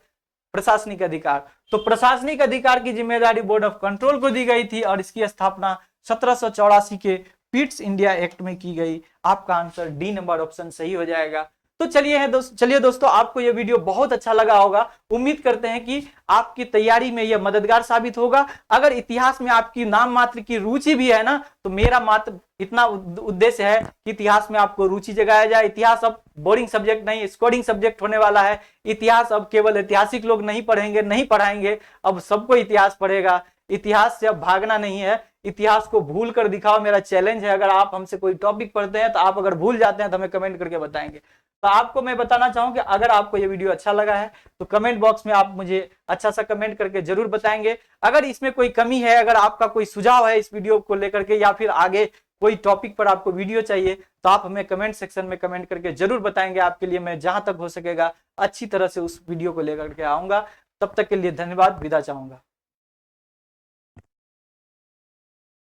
प्रशासनिक अधिकार। तो प्रशासनिक अधिकार की जिम्मेदारी बोर्ड ऑफ कंट्रोल को दी गई थी और इसकी स्थापना 1784 के फिट्स इंडिया एक्ट में की गई। आपका आंसर डी नंबर ऑप्शन सही हो जाएगा। तो चलिए दोस्तों, आपको यह वीडियो बहुत अच्छा लगा होगा। उम्मीद करते हैं कि आपकी तैयारी में यह मददगार साबित होगा। अगर इतिहास में आपकी नाम मात्र की रुचि भी है ना, तो मेरा मात्र इतना उद्देश्य है कि इतिहास में आपको रुचि जगाया जाए। इतिहास अब बोरिंग सब्जेक्ट नहीं, स्कोरिंग सब्जेक्ट होने वाला है। इतिहास अब केवल ऐतिहासिक लोग नहीं पढ़ेंगे, नहीं पढ़ाएंगे, अब सबको इतिहास पढ़ेगा। इतिहास से अब भागना नहीं है, इतिहास को भूल कर दिखाओ, मेरा चैलेंज है। अगर आप हमसे कोई टॉपिक पढ़ते हैं तो आप अगर भूल जाते हैं तो हमें कमेंट करके बताएंगे। तो आपको मैं बताना चाहूं कि अगर आपको ये वीडियो अच्छा लगा है तो कमेंट बॉक्स में आप मुझे अच्छा सा कमेंट करके जरूर बताएंगे। अगर इसमें कोई कमी है, अगर आपका कोई सुझाव है इस वीडियो को लेकर के, या फिर आगे कोई टॉपिक पर आपको वीडियो चाहिए, तो आप हमें कमेंट सेक्शन में कमेंट करके जरूर बताएंगे। आपके लिए मैं जहां तक हो सकेगा अच्छी तरह से उस वीडियो को लेकर के आऊंगा। तब तक के लिए धन्यवाद, विदा चाहूंगा।